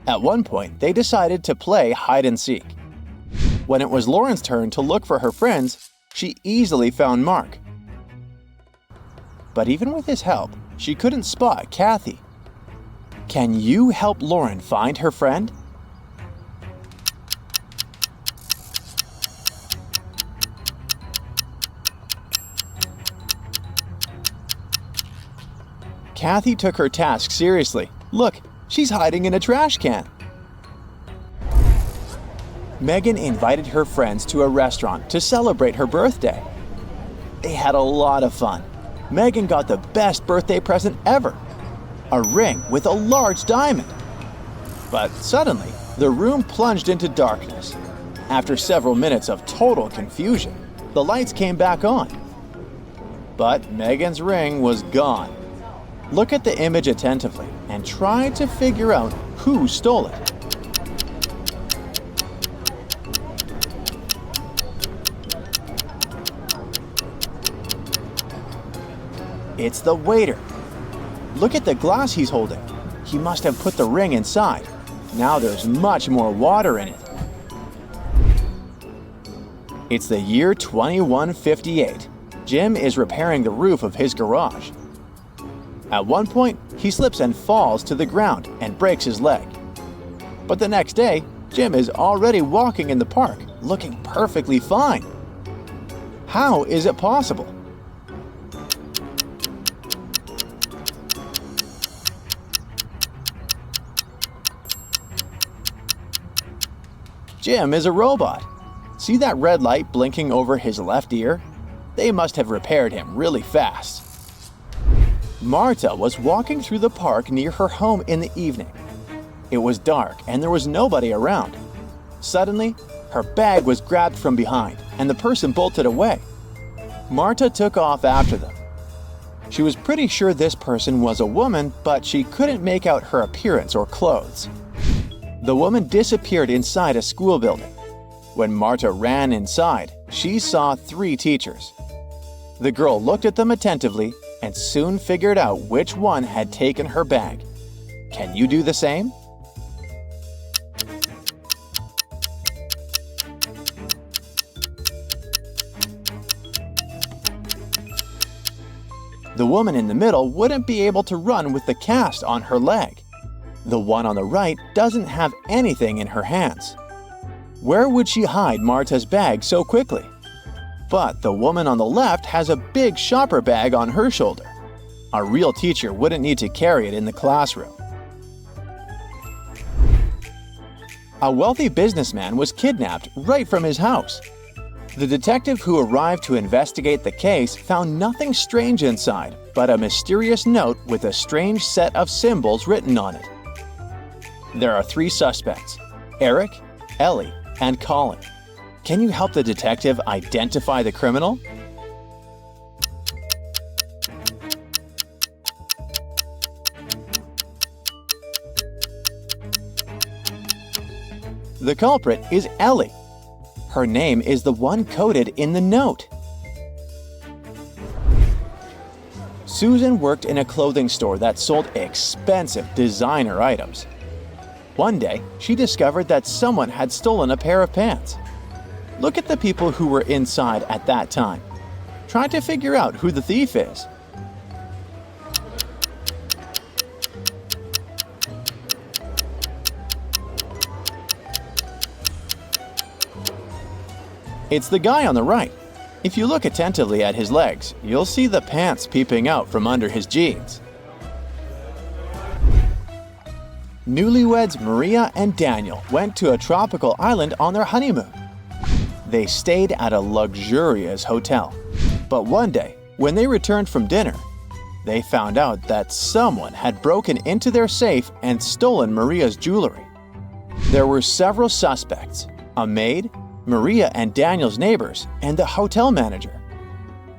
At one point, they decided to play hide and seek. When it was Lauren's turn to look for her friends, she easily found Mark. but even with his help, she couldn't spot Kathy. Can you help Lauren find her friend? Kathy took her task seriously. Look, she's hiding in a trash can. Megan invited her friends to a restaurant to celebrate her birthday. They had a lot of fun. Megan got the best birthday present ever, a ring with a large diamond. But suddenly, the room plunged into darkness. After several minutes of total confusion, the lights came back on. But Megan's ring was gone. Look at the image attentively and try to figure out who stole it. It's the waiter. Look at the glass he's holding. He must have put the ring inside. Now there's much more water in it. It's the year 2158. Jim is repairing the roof of his garage. At one point, he slips and falls to the ground and breaks his leg. But the next day, Jim is already walking in the park, looking perfectly fine. How is it possible? Jim is a robot. See that red light blinking over his left ear? They must have repaired him really fast. Marta was walking through the park near her home in the evening. It was dark and there was nobody around. Suddenly, her bag was grabbed from behind and the person bolted away. Marta took off after them. She was pretty sure this person was a woman, but she couldn't make out her appearance or clothes. The woman disappeared inside a school building. When Marta ran inside, she saw 3 teachers. The girl looked at them attentively and soon figured out which one had taken her bag. Can you do the same? The woman in the middle wouldn't be able to run with the cast on her leg. The one on the right doesn't have anything in her hands. Where would she hide Marta's bag so quickly? But the woman on the left has a big shopper bag on her shoulder. A real teacher wouldn't need to carry it in the classroom. A wealthy businessman was kidnapped right from his house. The detective who arrived to investigate the case found nothing strange inside, but a mysterious note with a strange set of symbols written on it. There are 3 suspects: Eric, Ellie, and Colin. Can you help the detective identify the criminal? The culprit is Ellie. Her name is the one coded in the note. Susan worked in a clothing store that sold expensive designer items. One day, she discovered that someone had stolen a pair of pants. Look at the people who were inside at that time. Try to figure out who the thief is. It's the guy on the right. If you look attentively at his legs, you'll see the pants peeping out from under his jeans. Newlyweds Maria and Daniel went to a tropical island on their honeymoon. They stayed at a luxurious hotel. But one day, when they returned from dinner, they found out that someone had broken into their safe and stolen Maria's jewelry. There were several suspects: a maid, Maria and Daniel's neighbors, and the hotel manager.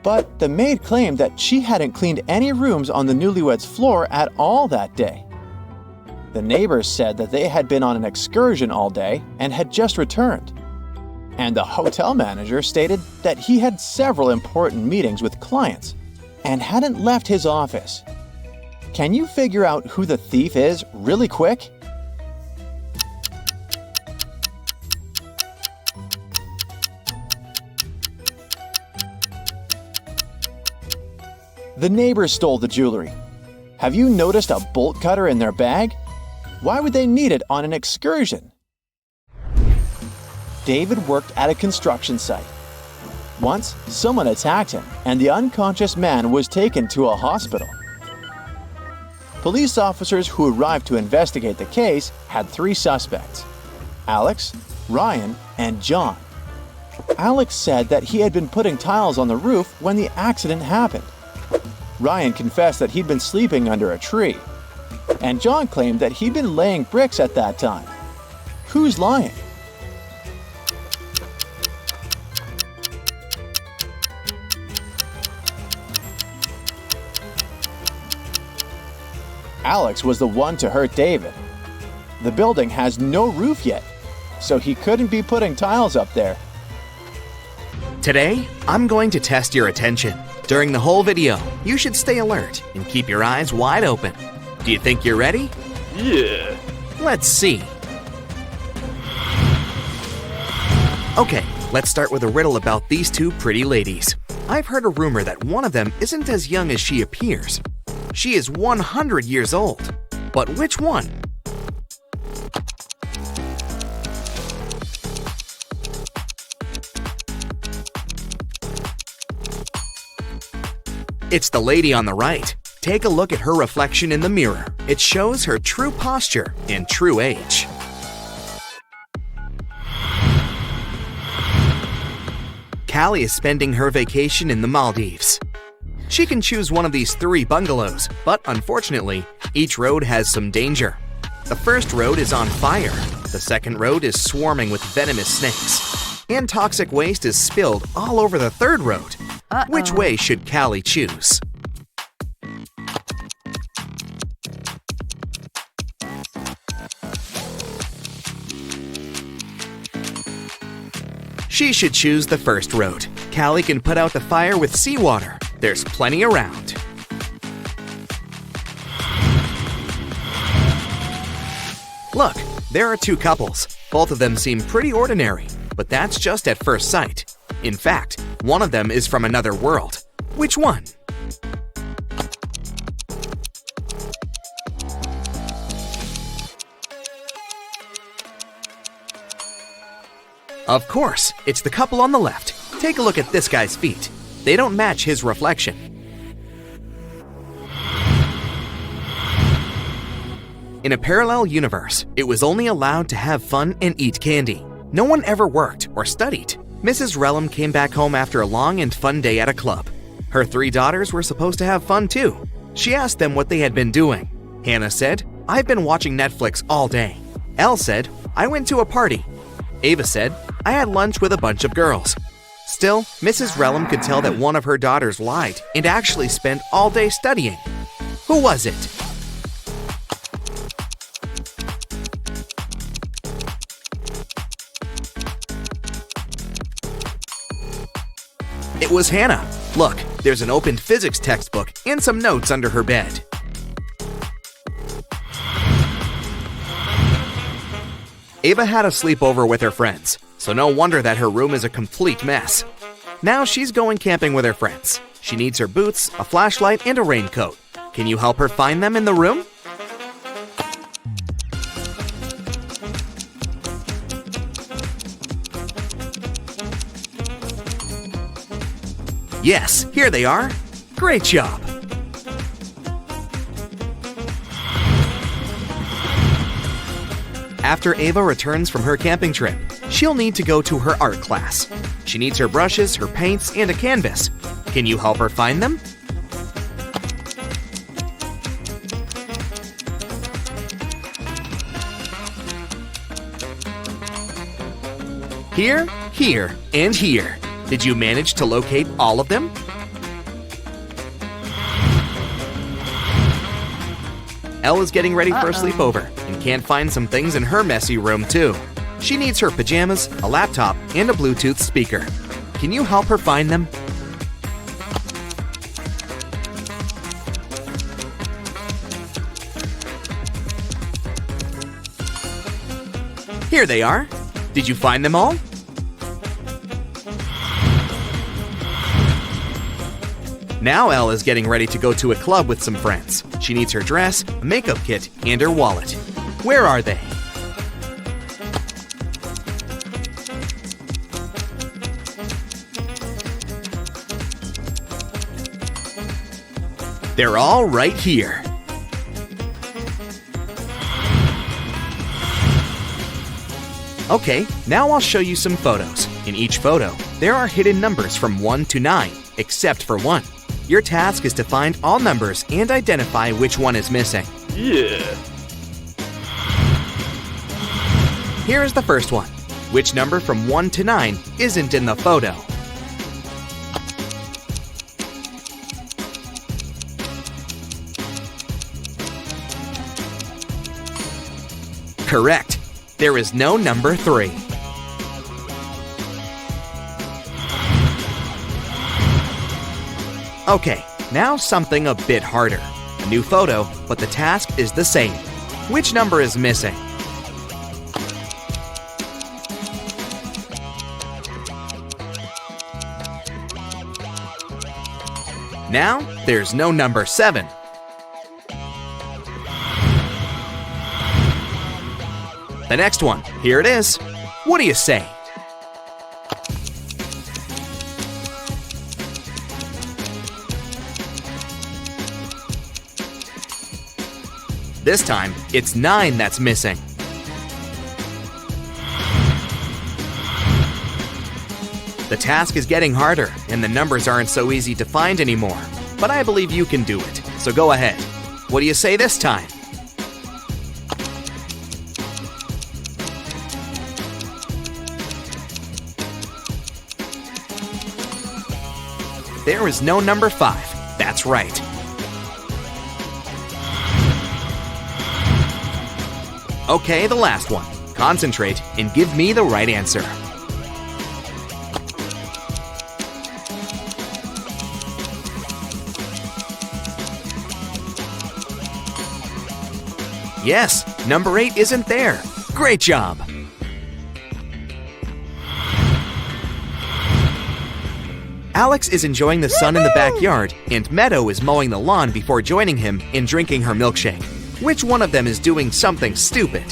But the maid claimed that she hadn't cleaned any rooms on the newlyweds' floor at all that day. The neighbors said that they had been on an excursion all day and had just returned. And the hotel manager stated that he had several important meetings with clients and hadn't left his office. Can you figure out who the thief is really quick? The neighbors stole the jewelry. Have you noticed a bolt cutter in their bag? Why would they need it on an excursion? David worked at a construction site. Once, someone attacked him, and the unconscious man was taken to a hospital. Police officers who arrived to investigate the case had 3 suspects: Alex, Ryan, and John. Alex said that he had been putting tiles on the roof when the accident happened. Ryan confessed that he'd been sleeping under a tree. And John claimed that he'd been laying bricks at that time. Who's lying? Alex was the one to hurt David. The building has no roof yet, so he couldn't be putting tiles up there. Today, I'm going to test your attention. During the whole video, you should stay alert and keep your eyes wide open. Do you think you're ready? Yeah. Let's see. Okay, let's start with a riddle about these 2 pretty ladies. I've heard a rumor that one of them isn't as young as she appears. She is 100 years old. But which one? It's the lady on the right. Take a look at her reflection in the mirror. It shows her true posture and true age. Callie is spending her vacation in the Maldives. She can choose one of these 3 bungalows, but unfortunately, each road has some danger. The first road is on fire. The second road is swarming with venomous snakes. And toxic waste is spilled all over the third road. Which way should Callie choose? She should choose the first road. Callie can put out the fire with seawater. There's plenty around. Look, there are 2 couples. Both of them seem pretty ordinary, but that's just at first sight. In fact, one of them is from another world. Which one? Of course, it's the couple on the left. Take a look at this guy's feet. They don't match his reflection. In a parallel universe, it was only allowed to have fun and eat candy. No one ever worked or studied. Mrs. Relum came back home after a long and fun day at a club. Her 3 daughters were supposed to have fun too. She asked them what they had been doing. Hannah said, "I've been watching Netflix all day." Elle said, "I went to a party." Ava said, "I had lunch with a bunch of girls." Still, Mrs. Relum could tell that one of her daughters lied and actually spent all day studying. Who was it? It was Hannah. Look, there's an opened physics textbook and some notes under her bed. Ava had a sleepover with her friends, so no wonder that her room is a complete mess. Now she's going camping with her friends. She needs her boots, a flashlight, and a raincoat. Can you help her find them in the room? Yes, here they are. Great job. After Ava returns from her camping trip, she'll need to go to her art class. She needs her brushes, her paints, and a canvas. Can you help her find them? Here, here, and here. Did you manage to locate all of them? Elle is getting ready for a sleepover and can't find some things in her messy room too. She needs her pajamas, a laptop, and a Bluetooth speaker. Can you help her find them? Here they are. Did you find them all? Now Elle is getting ready to go to a club with some friends. She needs her dress, a makeup kit, and her wallet. Where are they? They're all right here. Okay, now I'll show you some photos. In each photo, there are hidden numbers from 1 to 9, except for 1. Your task is to find all numbers and identify which one is missing. Yeah. Here is the first one. Which number from 1 to 9 isn't in the photo? Correct. There is no number 3. Okay, now something a bit harder. A new photo, but the task is the same. Which number is missing? Now, there's no number 7. The next one, here it is. What do you say? This time, it's 9 that's missing. The task is getting harder, and the numbers aren't so easy to find anymore. But I believe you can do it, so go ahead. What do you say this time? There is no number 5. That's right. Okay, the last one. Concentrate and give me the right answer. Yes, number 8 isn't there. Great job! Alex is enjoying the sun in the backyard, and Meadow is mowing the lawn before joining him and drinking her milkshake. Which one of them is doing something stupid?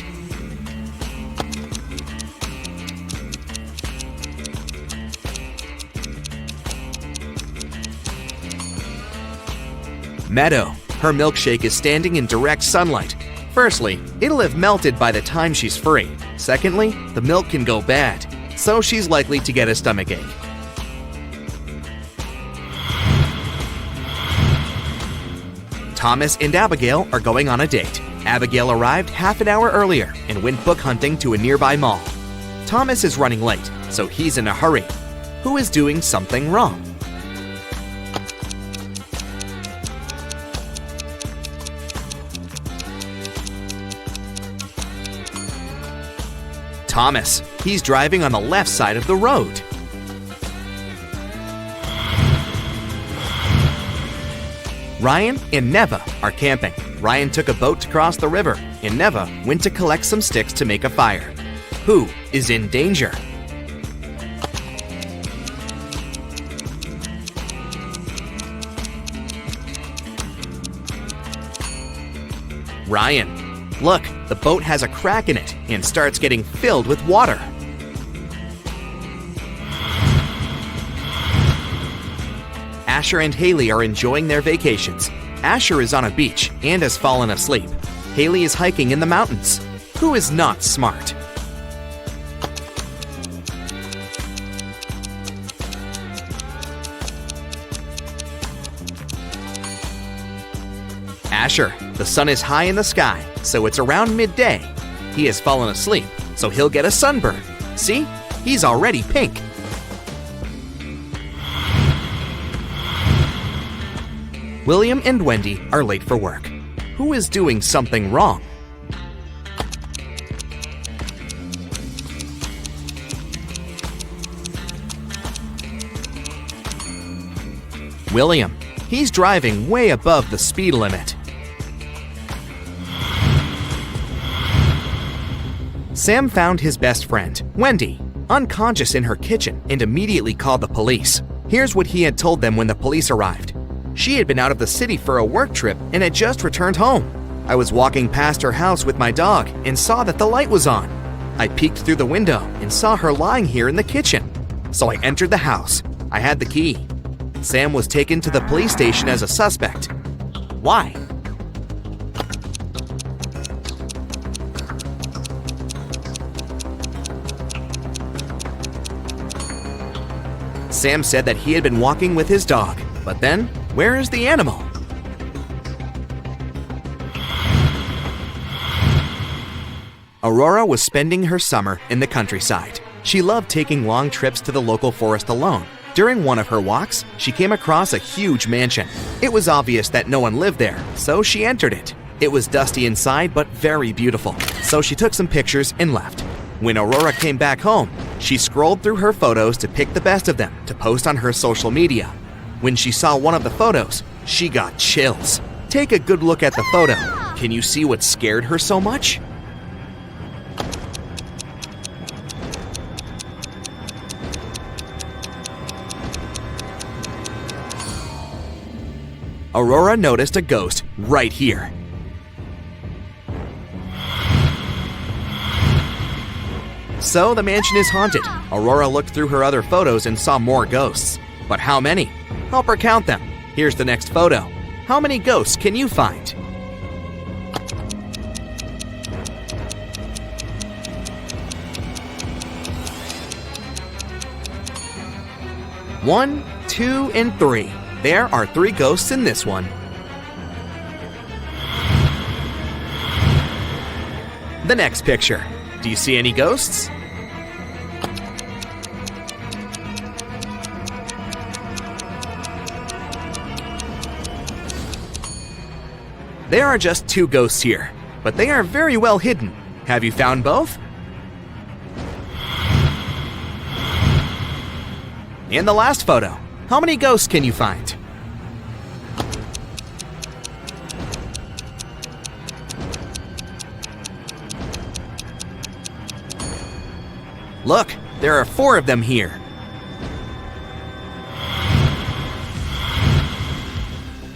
Meadow. Her milkshake is standing in direct sunlight. Firstly, it'll have melted by the time she's free. Secondly, the milk can go bad, so she's likely to get a stomachache. Thomas and Abigail are going on a date. Abigail arrived half an hour earlier and went book hunting to a nearby mall. Thomas is running late, so he's in a hurry. Who is doing something wrong? Thomas. He's driving on the left side of the road. Ryan and Neva are camping. Ryan took a boat to cross the river, and Neva went to collect some sticks to make a fire. Who is in danger? Ryan. Look, the boat has a crack in it and starts getting filled with water. Asher and Haley are enjoying their vacations. Asher is on a beach and has fallen asleep. Haley is hiking in the mountains. Who is not smart? Asher. The sun is high in the sky, so it's around midday. He has fallen asleep, so he'll get a sunburn. See? He's already pink. William and Wendy are late for work. Who is doing something wrong? William. He's driving way above the speed limit. Sam found his best friend, Wendy, unconscious in her kitchen and immediately called the police. Here's what he had told them when the police arrived. She had been out of the city for a work trip and had just returned home. I was walking past her house with my dog and saw that the light was on. I peeked through the window and saw her lying here in the kitchen. So I entered the house. I had the key. Sam was taken to the police station as a suspect. Why? Sam said that he had been walking with his dog, but then, where is the animal? Aurora was spending her summer in the countryside. She loved taking long trips to the local forest alone. During one of her walks, she came across a huge mansion. It was obvious that no one lived there, so she entered it. It was dusty inside, but very beautiful, so she took some pictures and left. When Aurora came back home, she scrolled through her photos to pick the best of them to post on her social media. When she saw one of the photos, she got chills. Take a good look at the photo. Can you see what scared her so much? Aurora noticed a ghost right here. So the mansion is haunted. Aurora looked through her other photos and saw more ghosts. But how many? Help her count them. Here's the next photo. How many ghosts can you find? One, two, and three. There are 3 ghosts in this one. The next picture. Do you see any ghosts? There are just 2 ghosts here, but they are very well hidden. Have you found both? In the last photo, how many ghosts can you find? Look, there are 4 of them here.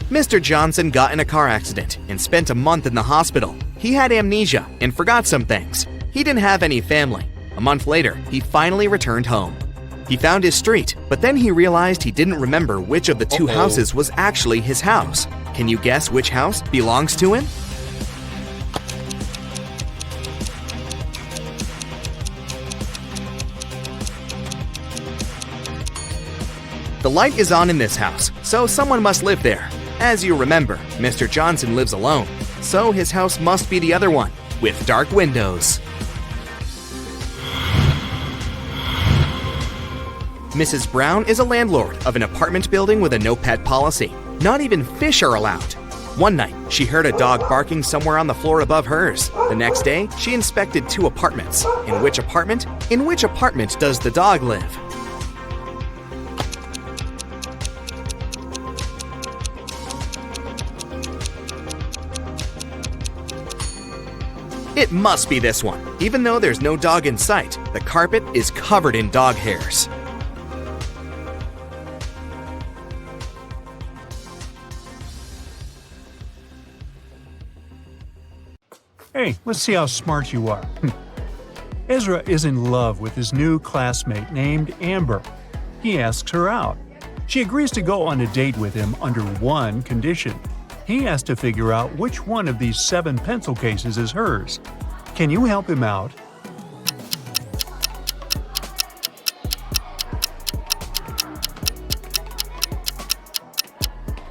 Mr. Johnson got in a car accident and spent a month in the hospital. He had amnesia and forgot some things. He didn't have any family. A month later, he finally returned home. He found his street, but then he realized he didn't remember which of the 2 houses was actually his house. Can you guess which house belongs to him? The light is on in this house, so someone must live there. As you remember, Mr. Johnson lives alone, so his house must be the other one, with dark windows. Mrs. Brown is a landlord of an apartment building with a no-pet policy. Not even fish are allowed. One night, she heard a dog barking somewhere on the floor above hers. The next day, she inspected 2 apartments. In which apartment does the dog live? It must be this one. Even though there's no dog in sight, the carpet is covered in dog hairs. Hey, let's see how smart you are. Ezra is in love with his new classmate named Amber. He asks her out. She agrees to go on a date with him under one condition. He has to figure out which one of these 7 pencil cases is hers. Can you help him out?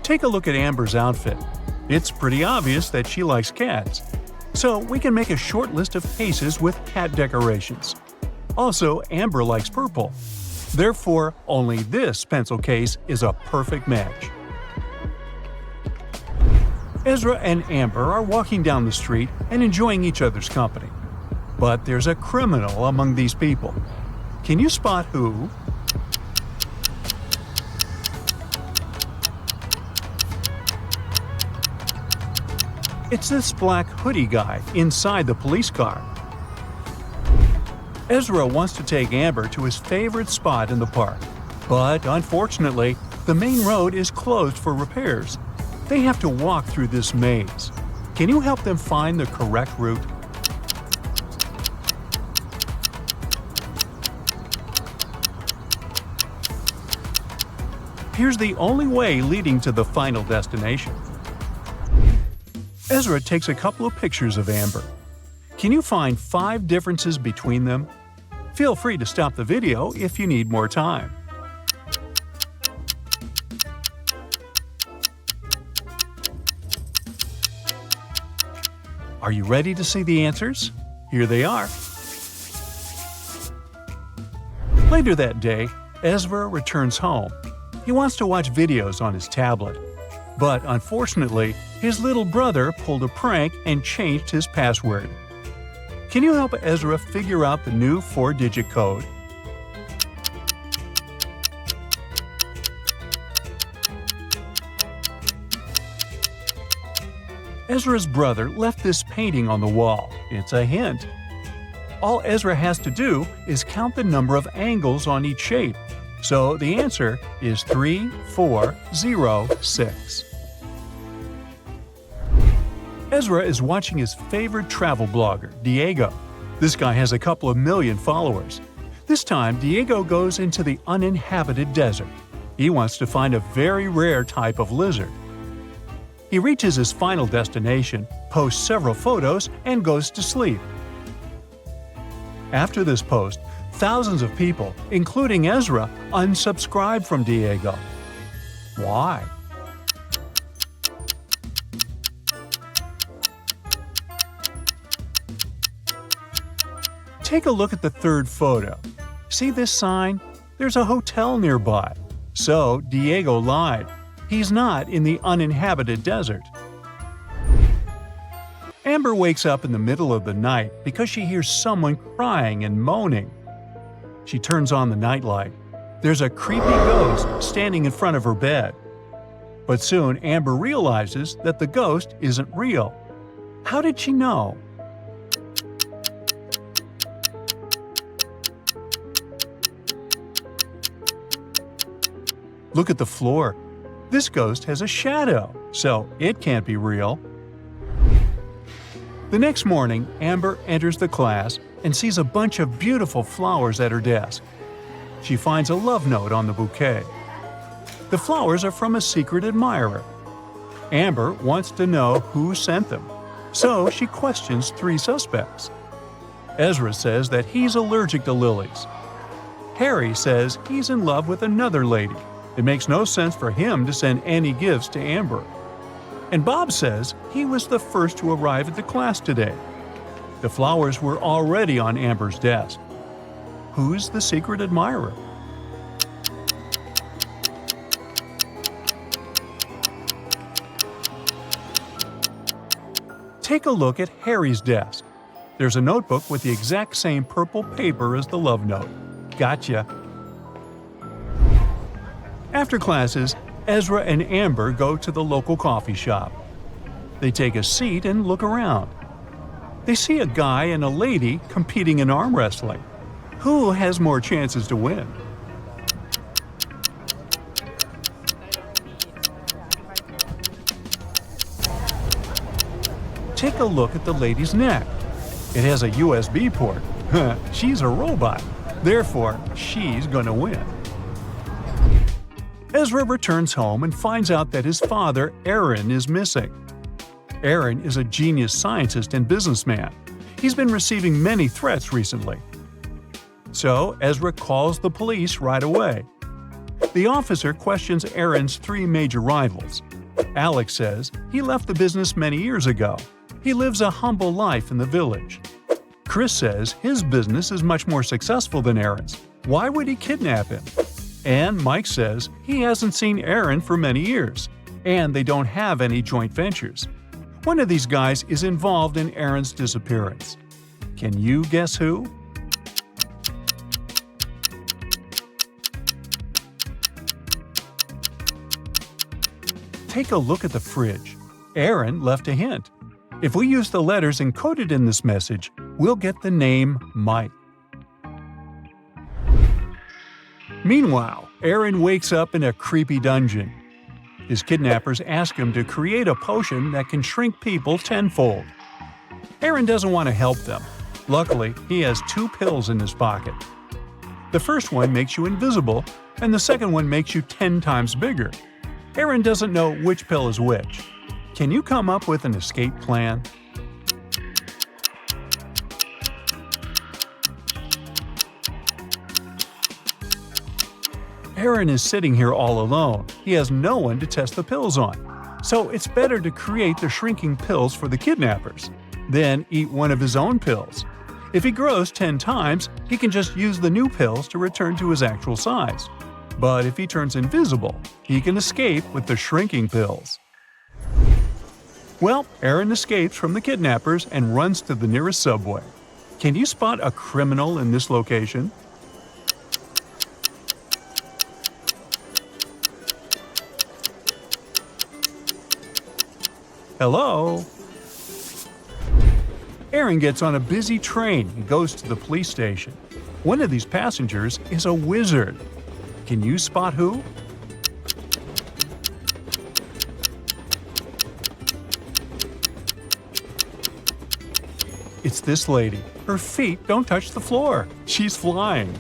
Take a look at Amber's outfit. It's pretty obvious that she likes cats. So we can make a short list of cases with cat decorations. Also, Amber likes purple. Therefore, only this pencil case is a perfect match. Ezra and Amber are walking down the street and enjoying each other's company. But there's a criminal among these people. Can you spot who? It's this black hoodie guy inside the police car. Ezra wants to take Amber to his favorite spot in the park, but unfortunately, The main road is closed for repairs. They have to walk through this maze. Can you help them find the correct route? Here's the only way leading to the final destination. Ezra takes a couple of pictures of Amber. Can you find 5 differences between them? Feel free to stop the video if you need more time. Are you ready to see the answers? Here they are. Later that day, Ezra returns home. He wants to watch videos on his tablet. But unfortunately, his little brother pulled a prank and changed his password. Can you help Ezra figure out the new 4-digit code? Ezra's brother left this painting on the wall. It's a hint. All Ezra has to do is count the number of angles on each shape. So the answer is 3406. Ezra is watching his favorite travel blogger, Diego. This guy has a couple of million followers. This time, Diego goes into the uninhabited desert. He wants to find a very rare type of lizard. He reaches his final destination, posts several photos, and goes to sleep. After this post, thousands of people, including Ezra, unsubscribe from Diego. Why? Take a look at the third photo. See this sign? There's a hotel nearby. So, Diego lied. He's not in the uninhabited desert. Amber wakes up in the middle of the night because she hears someone crying and moaning. She turns on the nightlight. There's a creepy ghost standing in front of her bed. But soon Amber realizes that the ghost isn't real. How did she know? Look at the floor. This ghost has a shadow, so it can't be real. The next morning, Amber enters the class and sees a bunch of beautiful flowers at her desk. She finds a love note on the bouquet. The flowers are from a secret admirer. Amber wants to know who sent them, so she questions 3 suspects. Ezra says that he's allergic to lilies. Harry says he's in love with another lady. It makes no sense for him to send any gifts to Amber. And Bob says he was the first to arrive at the class today. The flowers were already on Amber's desk. Who's the secret admirer? Take a look at Harry's desk. There's a notebook with the exact same purple paper as the love note. Gotcha. After classes, Ezra and Amber go to the local coffee shop. They take a seat and look around. They see a guy and a lady competing in arm wrestling. Who has more chances to win? Take a look at the lady's neck. It has a USB port. She's a robot. Therefore, she's gonna win. Ezra returns home and finds out that his father, Aaron, is missing. Aaron is a genius scientist and businessman. He's been receiving many threats recently. So, Ezra calls the police right away. The officer questions Aaron's 3 major rivals. Alex says he left the business many years ago. He lives a humble life in the village. Chris says his business is much more successful than Aaron's. Why would he kidnap him? And Mike says he hasn't seen Aaron for many years, and they don't have any joint ventures. One of these guys is involved in Aaron's disappearance. Can you guess who? Take a look at the fridge. Aaron left a hint. If we use the letters encoded in this message, we'll get the name Mike. Meanwhile, Aaron wakes up in a creepy dungeon. His kidnappers ask him to create a potion that can shrink people tenfold. Aaron doesn't want to help them. Luckily, he has 2 pills in his pocket. The first one makes you invisible, and the second one makes you 10 times bigger. Aaron doesn't know which pill is which. Can you come up with an escape plan? Aaron is sitting here all alone. He has no one to test the pills on. So it's better to create the shrinking pills for the kidnappers. Then eat one of his own pills. If he grows 10 times, he can just use the new pills to return to his actual size. But if he turns invisible, he can escape with the shrinking pills. Well, Aaron escapes from the kidnappers and runs to the nearest subway. Can you spot a criminal in this location? Hello? Aaron gets on a busy train and goes to the police station. One of these passengers is a wizard. Can you spot who? It's this lady. Her feet don't touch the floor. She's flying.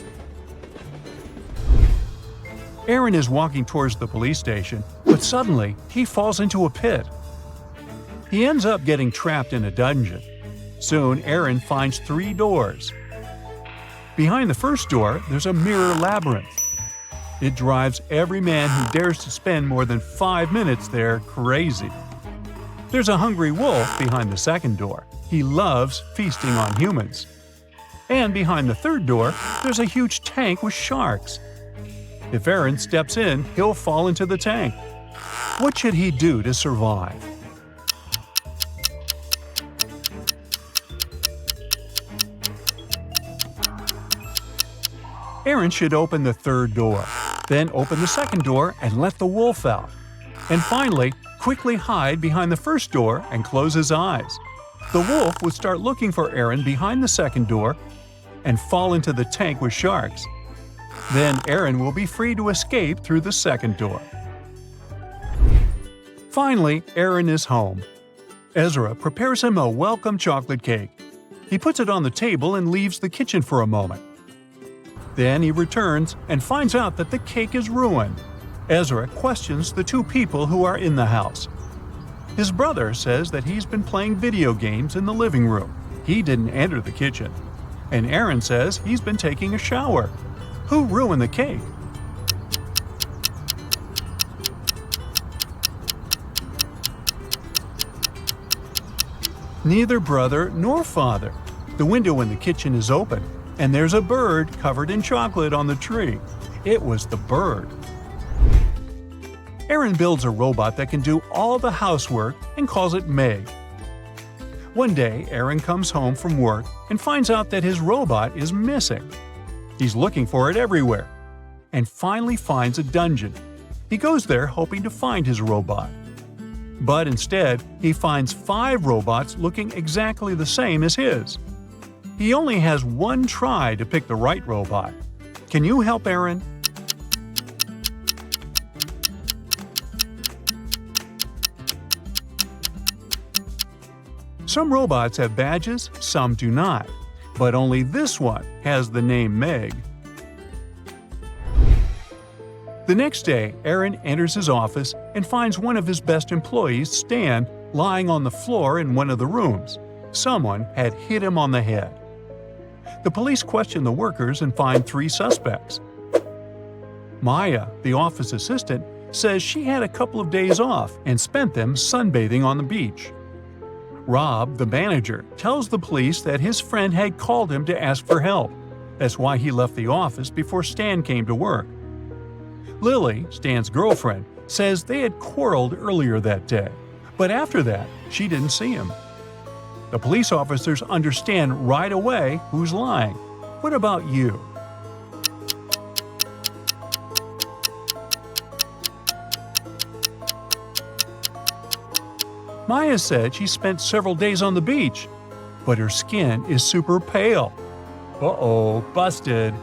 Aaron is walking towards the police station, but suddenly he falls into a pit. He ends up getting trapped in a dungeon. Soon, Aaron finds 3 doors. Behind the first door, there's a mirror labyrinth. It drives every man who dares to spend more than 5 minutes there crazy. There's a hungry wolf behind the second door. He loves feasting on humans. And behind the third door, there's a huge tank with sharks. If Aaron steps in, he'll fall into the tank. What should he do to survive? Aaron should open the third door, then open the second door and let the wolf out. And finally, quickly hide behind the first door and close his eyes. The wolf would start looking for Aaron behind the second door and fall into the tank with sharks. Then Aaron will be free to escape through the second door. Finally, Aaron is home. Ezra prepares him a welcome chocolate cake. He puts it on the table and leaves the kitchen for a moment. Then he returns and finds out that the cake is ruined. Ezra questions the 2 people who are in the house. His brother says that he's been playing video games in the living room. He didn't enter the kitchen. And Aaron says he's been taking a shower. Who ruined the cake? Neither brother nor father. The window in the kitchen is open, and there's a bird covered in chocolate on the tree. It was the bird. Aaron builds a robot that can do all the housework and calls it Meg. One day, Aaron comes home from work and finds out that his robot is missing. He's looking for it everywhere, and finally finds a dungeon. He goes there hoping to find his robot. But instead, he finds 5 robots looking exactly the same as his. He only has 1 try to pick the right robot. Can you help Aaron? Some robots have badges, some do not. But only this one has the name Meg. The next day, Aaron enters his office and finds one of his best employees, Stan, lying on the floor in one of the rooms. Someone had hit him on the head. The police question the workers and find 3 suspects. Maya, the office assistant, says she had a couple of days off and spent them sunbathing on the beach. Rob, the manager, tells the police that his friend had called him to ask for help. That's why he left the office before Stan came to work. Lily, Stan's girlfriend, says they had quarreled earlier that day, but after that, she didn't see him. The police officers understand right away who's lying. What about you? Maya said she spent several days on the beach, but her skin is super pale. Uh-oh, busted.